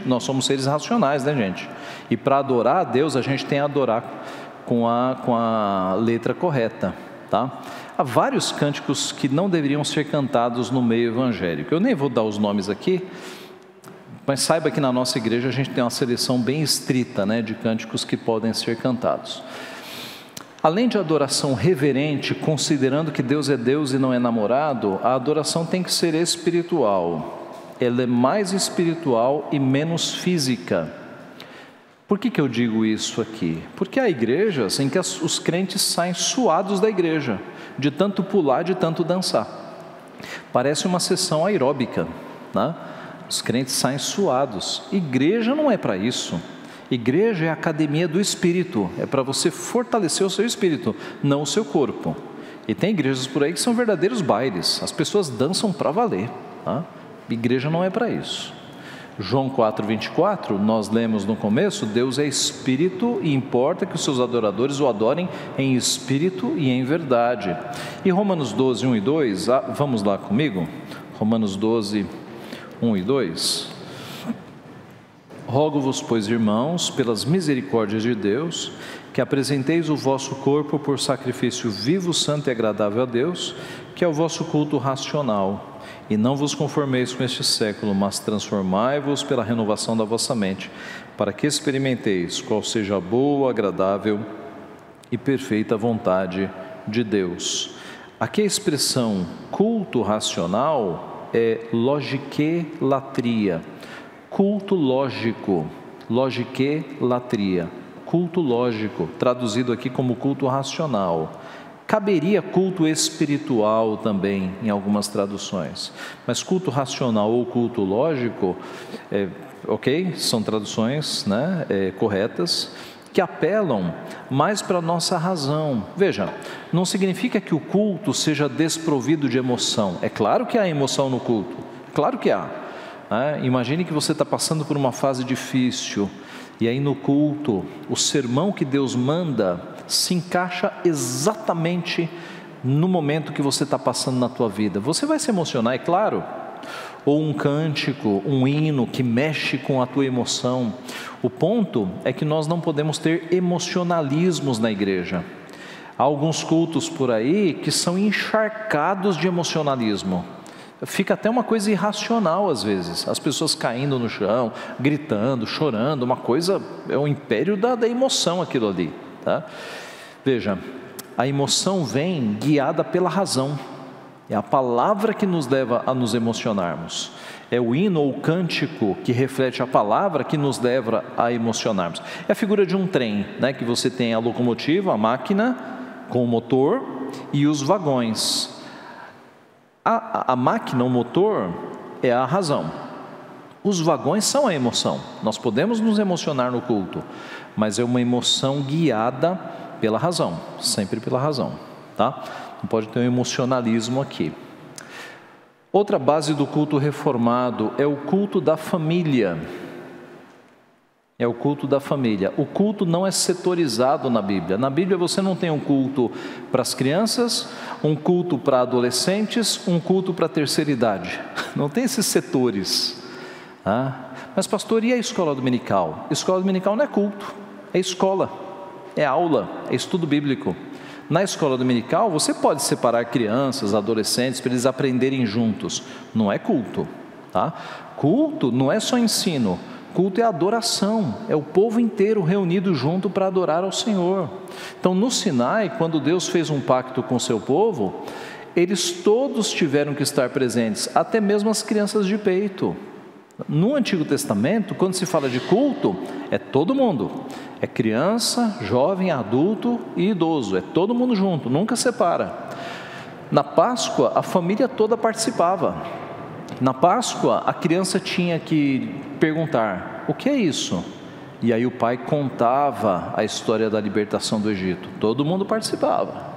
nós somos seres racionais, né, gente? E para adorar a Deus, a gente tem que adorar com a letra correta, tá? Há vários cânticos que não deveriam ser cantados no meio evangélico. Eu nem vou dar os nomes aqui, mas saiba que na nossa igreja a gente tem uma seleção bem estrita, né, de cânticos que podem ser cantados. Além de adoração reverente, considerando que Deus é Deus e não é namorado, a adoração tem que ser espiritual. Ela é mais espiritual e menos física. Por que eu digo isso aqui? Porque há igrejas em que os crentes saem suados da igreja, de tanto pular, de tanto dançar. Parece uma sessão aeróbica, né? Os crentes saem suados. Igreja não é para isso. Igreja é a academia do espírito, é para você fortalecer o seu espírito, não o seu corpo. E tem igrejas por aí que são verdadeiros bailes, as pessoas dançam para valer, tá? Igreja não é para isso. João 4:24, nós lemos no começo: Deus é espírito e importa que os seus adoradores o adorem em espírito e em verdade. E Romanos 12, 1 e 2, vamos lá comigo? Romanos 12, 1 e 2. Rogo-vos, pois, irmãos, pelas misericórdias de Deus, que apresenteis o vosso corpo por sacrifício vivo, santo e agradável a Deus, que é o vosso culto racional. E não vos conformeis com este século, mas transformai-vos pela renovação da vossa mente, para que experimenteis qual seja a boa, agradável e perfeita vontade de Deus. Aqui a expressão culto racional é logiquelatria. culto lógico, logiquelatria, culto lógico, traduzido aqui como culto racional. Caberia culto espiritual também, em algumas traduções. Mas culto racional ou culto lógico, ok, são traduções, né, corretas, que apelam mais para a nossa razão. Veja, não significa que o culto seja desprovido de emoção. É claro que há emoção no culto, claro que há. Imagine que você está passando por uma fase difícil, e aí no culto, o sermão que Deus manda se encaixa exatamente no momento que você está passando na tua vida. Você vai se emocionar, é claro. Ou um cântico, um hino que mexe com a tua emoção. O ponto é que nós não podemos ter emocionalismos na igreja. Há alguns cultos por aí que são encharcados de emocionalismo. Fica até uma coisa irracional às vezes, as pessoas caindo no chão, gritando, chorando, uma coisa, é o império da emoção aquilo ali, tá? Veja, a emoção vem guiada pela razão, é a palavra que nos leva a nos emocionarmos, é o hino ou o cântico que reflete a palavra que nos leva a emocionarmos. É a figura de um trem, né, que você tem a locomotiva, a máquina com o motor e os vagões. A máquina, o motor, é a razão. Os vagões são a emoção. Nós podemos nos emocionar no culto, mas é uma emoção guiada pela razão, sempre pela razão, tá? Não pode ter um emocionalismo aqui. Outra base do culto reformado é o culto da família. É o culto da família. O culto não é setorizado na Bíblia. Na Bíblia você não tem um culto para as crianças, um culto para adolescentes, um culto para a terceira idade. Não tem esses setores. Mas pastor, e a escola dominical? Escola dominical não é culto, é escola, é aula, é estudo bíblico. Na escola dominical você pode separar crianças, adolescentes, para eles aprenderem juntos. Não é culto, tá? Culto não é só ensino. Culto é adoração, é o povo inteiro reunido junto para adorar ao Senhor. Então no Sinai, quando Deus fez um pacto com o seu povo, eles todos tiveram que estar presentes, até mesmo as crianças de peito. No Antigo Testamento, quando se fala de culto, é todo mundo, é criança, jovem, adulto e idoso, é todo mundo junto, nunca separa. Na Páscoa, a família toda participava. Na Páscoa, a criança tinha que perguntar: o que é isso? E aí o pai contava a história da libertação do Egito. Todo mundo participava.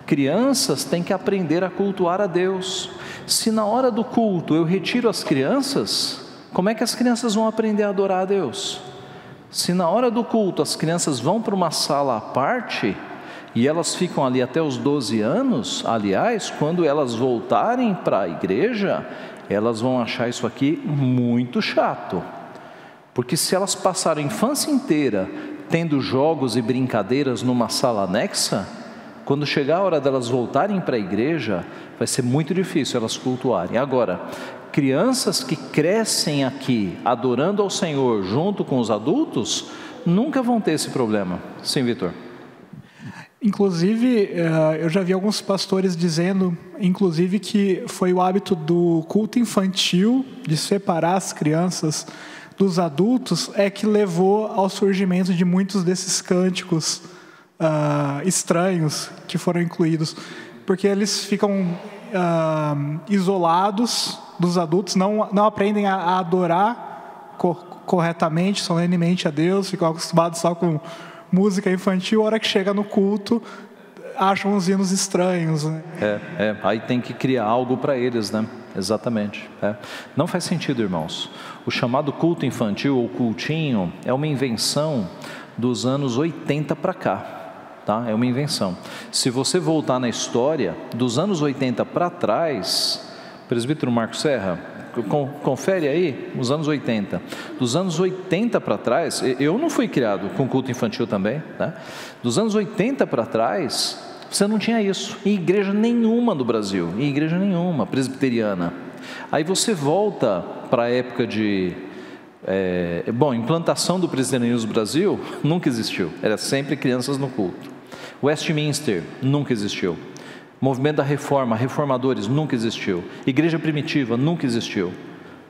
Crianças têm que aprender a cultuar a Deus. Se na hora do culto eu retiro as crianças, como é que as crianças vão aprender a adorar a Deus? Se na hora do culto as crianças vão para uma sala à parte, e elas ficam ali até os 12 anos, aliás, quando elas voltarem para a igreja, elas vão achar isso aqui muito chato, porque se elas passaram a infância inteira tendo jogos e brincadeiras numa sala anexa, quando chegar a hora delas voltarem para a igreja, vai ser muito difícil elas cultuarem. Agora, crianças que crescem aqui adorando ao Senhor junto com os adultos, nunca vão ter esse problema. Sim, Vitor? Inclusive, eu já vi alguns pastores dizendo, inclusive, que foi o hábito do culto infantil, de separar as crianças dos adultos, é que levou ao surgimento de muitos desses cânticos estranhos que foram incluídos, porque eles ficam isolados dos adultos, não aprendem a adorar corretamente, solenemente a Deus, ficam acostumados só com música infantil. A hora que chega no culto, acham uns hinos estranhos, né? Aí tem que criar algo para eles, né? Exatamente. Não faz sentido, irmãos. O chamado culto infantil ou cultinho é uma invenção dos anos 80 para cá, tá? É uma invenção. Se você voltar na história, dos anos 80 para trás, presbítero Marcos Serra, confere aí, os anos 80. Dos anos 80 para trás, eu não fui criado com culto infantil também, né? Dos anos 80 para trás, você não tinha isso em igreja nenhuma do Brasil, em igreja nenhuma presbiteriana. Aí você volta para a época de implantação do presbiterianismo no Brasil, nunca existiu, era sempre crianças no culto. Westminster nunca existiu. Movimento da Reforma, reformadores, nunca existiu. Igreja primitiva, nunca existiu.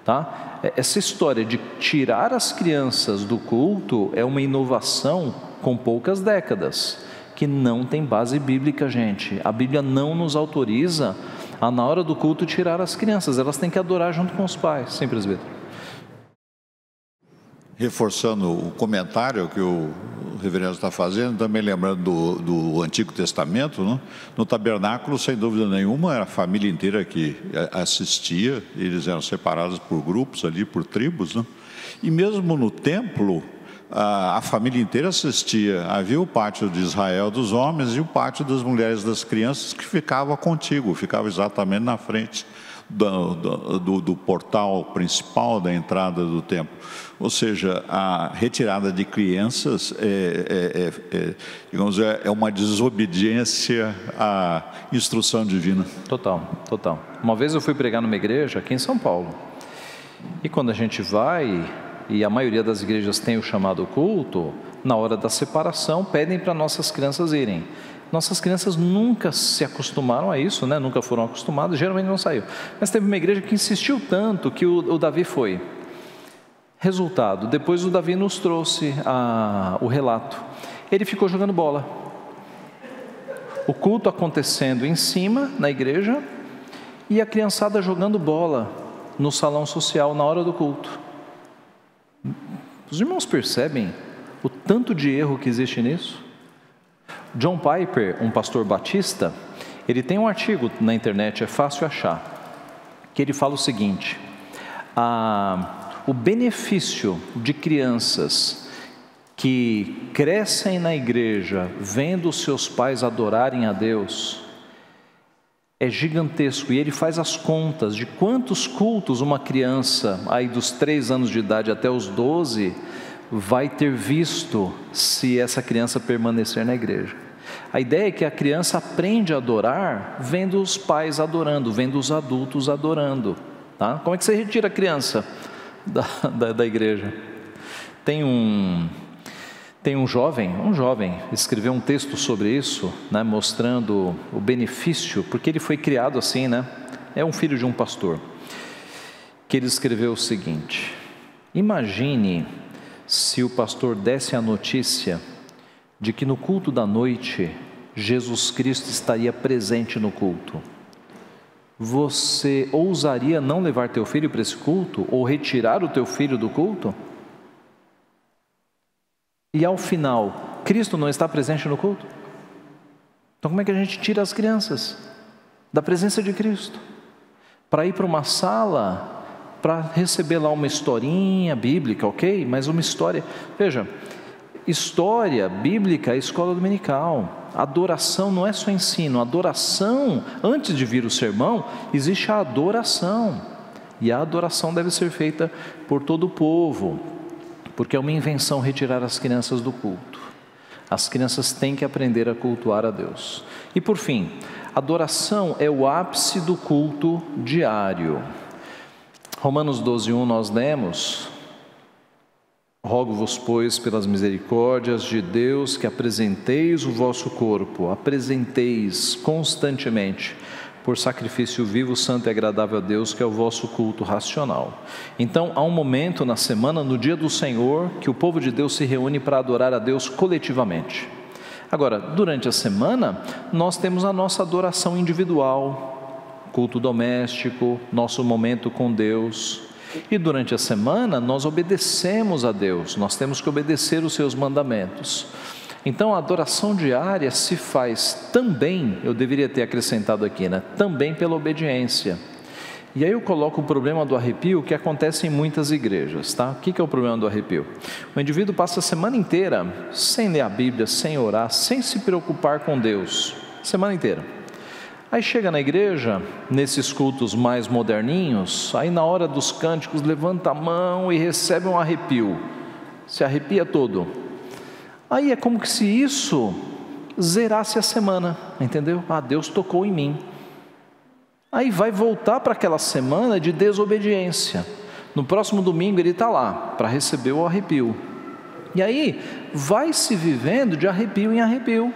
tá? Essa história de tirar as crianças do culto é uma inovação com poucas décadas, que não tem base bíblica, gente. A Bíblia não nos autoriza a, na hora do culto, tirar as crianças. Elas têm que adorar junto com os pais. Sim, presbítero. Reforçando o comentário que o reverendo está fazendo, também lembrando do Antigo Testamento, né? No tabernáculo, sem dúvida nenhuma, era a família inteira que assistia, eles eram separados por grupos ali, por tribos, né? E mesmo no templo, a família inteira assistia. Havia o pátio de Israel dos homens e o pátio das mulheres e das crianças, que ficava contíguo, ficava exatamente na frente do portal principal da entrada do templo. Ou seja, a retirada de crianças digamos, é uma desobediência à instrução divina. Total, total. Uma vez eu fui pregar numa igreja aqui em São Paulo, e quando a gente vai, e a maioria das igrejas tem o chamado culto, na hora da separação pedem para nossas crianças irem. Nossas crianças nunca se acostumaram a isso, né? Nunca foram acostumadas, geralmente não saiu. Mas teve uma igreja que insistiu tanto que o Davi foi. Resultado, depois o Davi nos trouxe o relato. Ele ficou jogando bola. O culto acontecendo em cima, na igreja, e a criançada jogando bola no salão social na hora do culto. Os irmãos percebem o tanto de erro que existe nisso? John Piper, um pastor batista, ele tem um artigo na internet, é fácil achar, que ele fala o seguinte: o benefício de crianças que crescem na igreja vendo seus pais adorarem a Deus é gigantesco, e ele faz as contas de quantos cultos uma criança aí dos 3 anos de idade até os 12 vai ter visto se essa criança permanecer na igreja. A ideia é que a criança aprende a adorar vendo os pais adorando, vendo os adultos adorando, tá? Como é que você retira a criança da igreja? Tem um jovem escreveu um texto sobre isso, né, mostrando o benefício, porque ele foi criado assim, né? É um filho de um pastor, que ele escreveu o seguinte: imagine se o pastor desse a notícia de que no culto da noite Jesus Cristo estaria presente no culto. Você ousaria não levar teu filho para esse culto, ou retirar o teu filho do culto? E ao final, Cristo não está presente no culto? Então como é que a gente tira as crianças da presença de Cristo? Para ir para uma sala, para receber lá uma historinha bíblica, ok? Mas uma história, veja, história bíblica é escola dominical. Adoração não é só ensino, adoração, antes de vir o sermão, existe a adoração. E a adoração deve ser feita por todo o povo, porque é uma invenção retirar as crianças do culto. As crianças têm que aprender a cultuar a Deus. E por fim, adoração é o ápice do culto diário. Romanos 12:1 nós lemos: rogo-vos, pois, pelas misericórdias de Deus, que apresenteis o vosso corpo, apresenteis constantemente, por sacrifício vivo, santo e agradável a Deus, que é o vosso culto racional. Então, há um momento na semana, no dia do Senhor, que o povo de Deus se reúne para adorar a Deus coletivamente. Agora, durante a semana, nós temos a nossa adoração individual, culto doméstico, nosso momento com Deus. E durante a semana nós obedecemos a Deus, nós temos que obedecer os seus mandamentos. Então a adoração diária se faz também, eu deveria ter acrescentado aqui, né? Também pela obediência. E aí eu coloco o problema do arrepio, que acontece em muitas igrejas, tá? O que é o problema do arrepio? O indivíduo passa a semana inteira sem ler a Bíblia, sem orar, sem se preocupar com Deus, semana inteira. Aí chega na igreja, nesses cultos mais moderninhos, aí na hora dos cânticos levanta a mão e recebe um arrepio, se arrepia todo. Aí é como que se isso zerasse a semana, entendeu? Ah, Deus tocou em mim. Aí vai voltar para aquela semana de desobediência. No próximo domingo ele está lá para receber o arrepio. E aí vai se vivendo de arrepio em arrepio.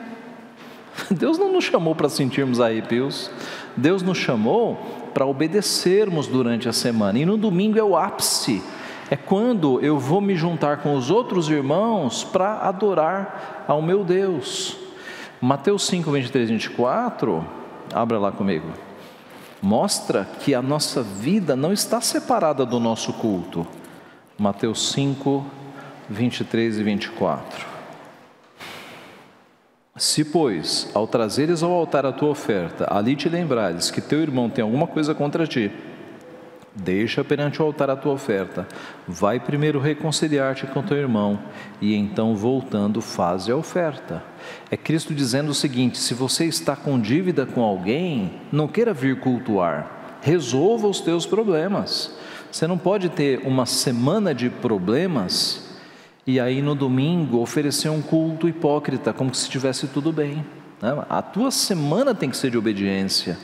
Deus não nos chamou para sentirmos arrepios. Deus nos chamou para obedecermos durante a semana. E no domingo é o ápice, é quando eu vou me juntar com os outros irmãos para adorar ao meu Deus. Mateus 5, 23 e 24, abra lá comigo, mostra que a nossa vida não está separada do nosso culto. Mateus 5, 23 e 24. Se, pois, ao trazeres ao altar a tua oferta, ali te lembrares que teu irmão tem alguma coisa contra ti, deixa perante o altar a tua oferta, vai primeiro reconciliar-te com teu irmão, e então voltando faze a oferta. É Cristo dizendo o seguinte: se você está com dívida com alguém, não queira vir cultuar, resolva os teus problemas. Você não pode ter uma semana de problemas e aí no domingo oferecer um culto hipócrita, como se estivesse tudo bem, né? A tua semana tem que ser de obediência,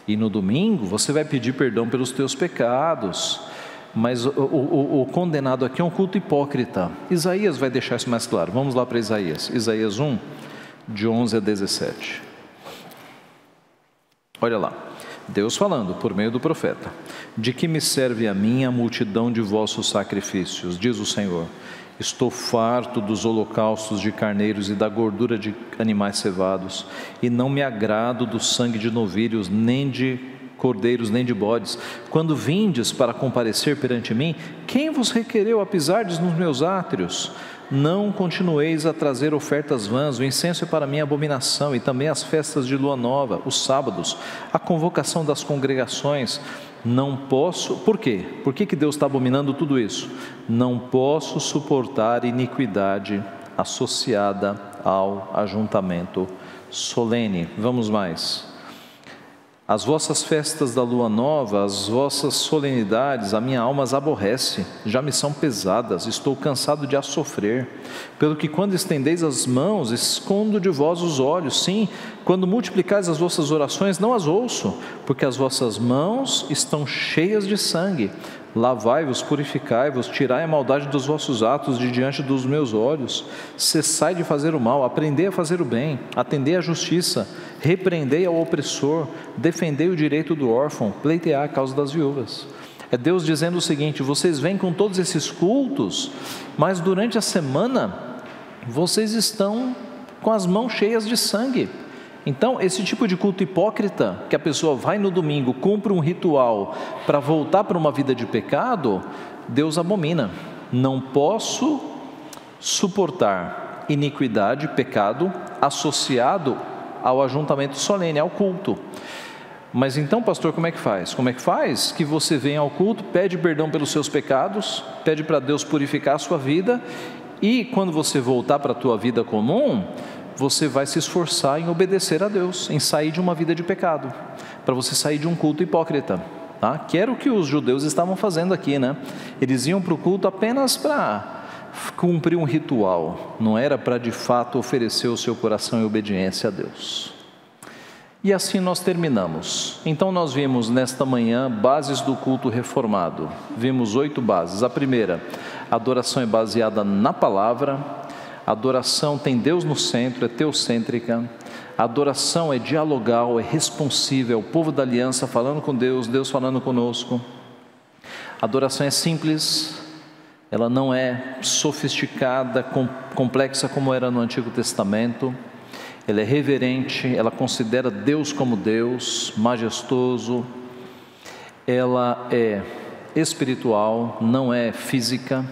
e no domingo você vai pedir perdão pelos teus pecados, mas o condenado aqui é um culto hipócrita. Isaías vai deixar isso mais claro. Vamos lá para Isaías 1, de 11 a 17. Olha lá, Deus falando por meio do profeta: de que me serve a mim a multidão de vossos sacrifícios, diz o Senhor. Estou farto dos holocaustos de carneiros e da gordura de animais cevados, e não me agrado do sangue de novilhos, nem de cordeiros, nem de bodes. Quando vindes para comparecer perante mim, quem vos requereu a pisardes nos meus átrios? Não continueis a trazer ofertas vãs, o incenso é para mim abominação, e também as festas de lua nova, os sábados, a convocação das congregações. Não posso, por quê? Por que Deus está abominando tudo isso? Não posso suportar iniquidade associada ao ajuntamento solene. Vamos mais. As vossas festas da lua nova, as vossas solenidades, a minha alma as aborrece, já me são pesadas, estou cansado de as sofrer. Pelo que quando estendeis as mãos, escondo de vós os olhos. Sim, quando multiplicais as vossas orações, não as ouço, porque as vossas mãos estão cheias de sangue. Lavai-vos, purificai-vos, tirai a maldade dos vossos atos de diante dos meus olhos. Cessai de fazer o mal, aprendei a fazer o bem, atendei à justiça, repreendei ao opressor, defendei o direito do órfão, pleiteai a causa das viúvas. É Deus dizendo o seguinte: vocês vêm com todos esses cultos, mas durante a semana vocês estão com as mãos cheias de sangue. Então, esse tipo de culto hipócrita, que a pessoa vai no domingo, cumpre um ritual para voltar para uma vida de pecado, Deus abomina. Não posso suportar iniquidade, pecado, associado ao ajuntamento solene, ao culto. Mas então, pastor, como é que faz? Como é que faz? Que você venha ao culto, pede perdão pelos seus pecados, pede para Deus purificar a sua vida, e quando você voltar para a tua vida comum, você vai se esforçar em obedecer a Deus, em sair de uma vida de pecado, para você sair de um culto hipócrita, tá? Que era o que os judeus estavam fazendo aqui, né? Eles iam para o culto apenas para cumprir um ritual, não era para de fato oferecer o seu coração em obediência a Deus. E assim nós terminamos. Então nós vimos nesta manhã bases do culto reformado, vimos 8 bases. A primeira, a adoração é baseada na palavra. A adoração tem Deus no centro, é teocêntrica. A adoração é dialogal, é responsiva, é o povo da aliança falando com Deus, Deus falando conosco. A adoração é simples, ela não é sofisticada, complexa como era no Antigo Testamento. Ela é reverente, ela considera Deus como Deus, majestoso. Ela é espiritual, não é física.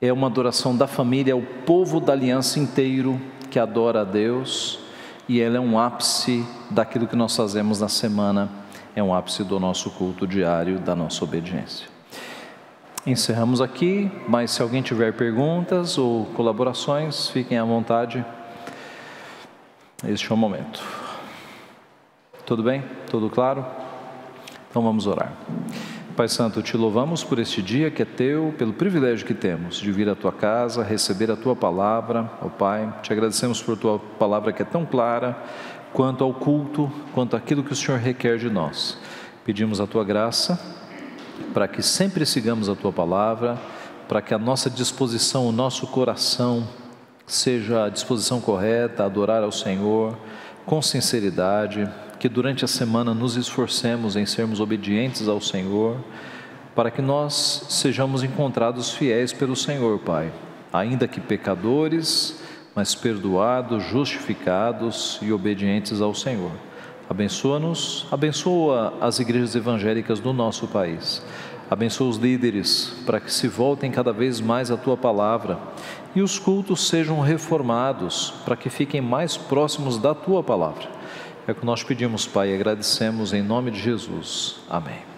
É uma adoração da família, é o povo da aliança inteiro que adora a Deus, e ela é um ápice daquilo que nós fazemos na semana, é um ápice do nosso culto diário, da nossa obediência. Encerramos aqui, mas se alguém tiver perguntas ou colaborações, fiquem à vontade, este é o momento. Tudo bem? Tudo claro? Então vamos orar. Pai Santo, te louvamos por este dia que é teu, pelo privilégio que temos de vir à tua casa, receber a tua palavra, ó Pai. Te agradecemos por tua palavra que é tão clara quanto ao culto, quanto àquilo que o Senhor requer de nós. Pedimos a tua graça para que sempre sigamos a tua palavra, para que a nossa disposição, o nosso coração seja a disposição correta, a adorar ao Senhor com sinceridade, que durante a semana nos esforcemos em sermos obedientes ao Senhor, para que nós sejamos encontrados fiéis pelo Senhor, Pai, ainda que pecadores, mas perdoados, justificados e obedientes ao Senhor. Abençoa-nos, abençoa as igrejas evangélicas do nosso país. Abençoa os líderes para que se voltem cada vez mais à Tua Palavra e os cultos sejam reformados para que fiquem mais próximos da Tua Palavra. É o que nós pedimos, Pai, e agradecemos em nome de Jesus. Amém.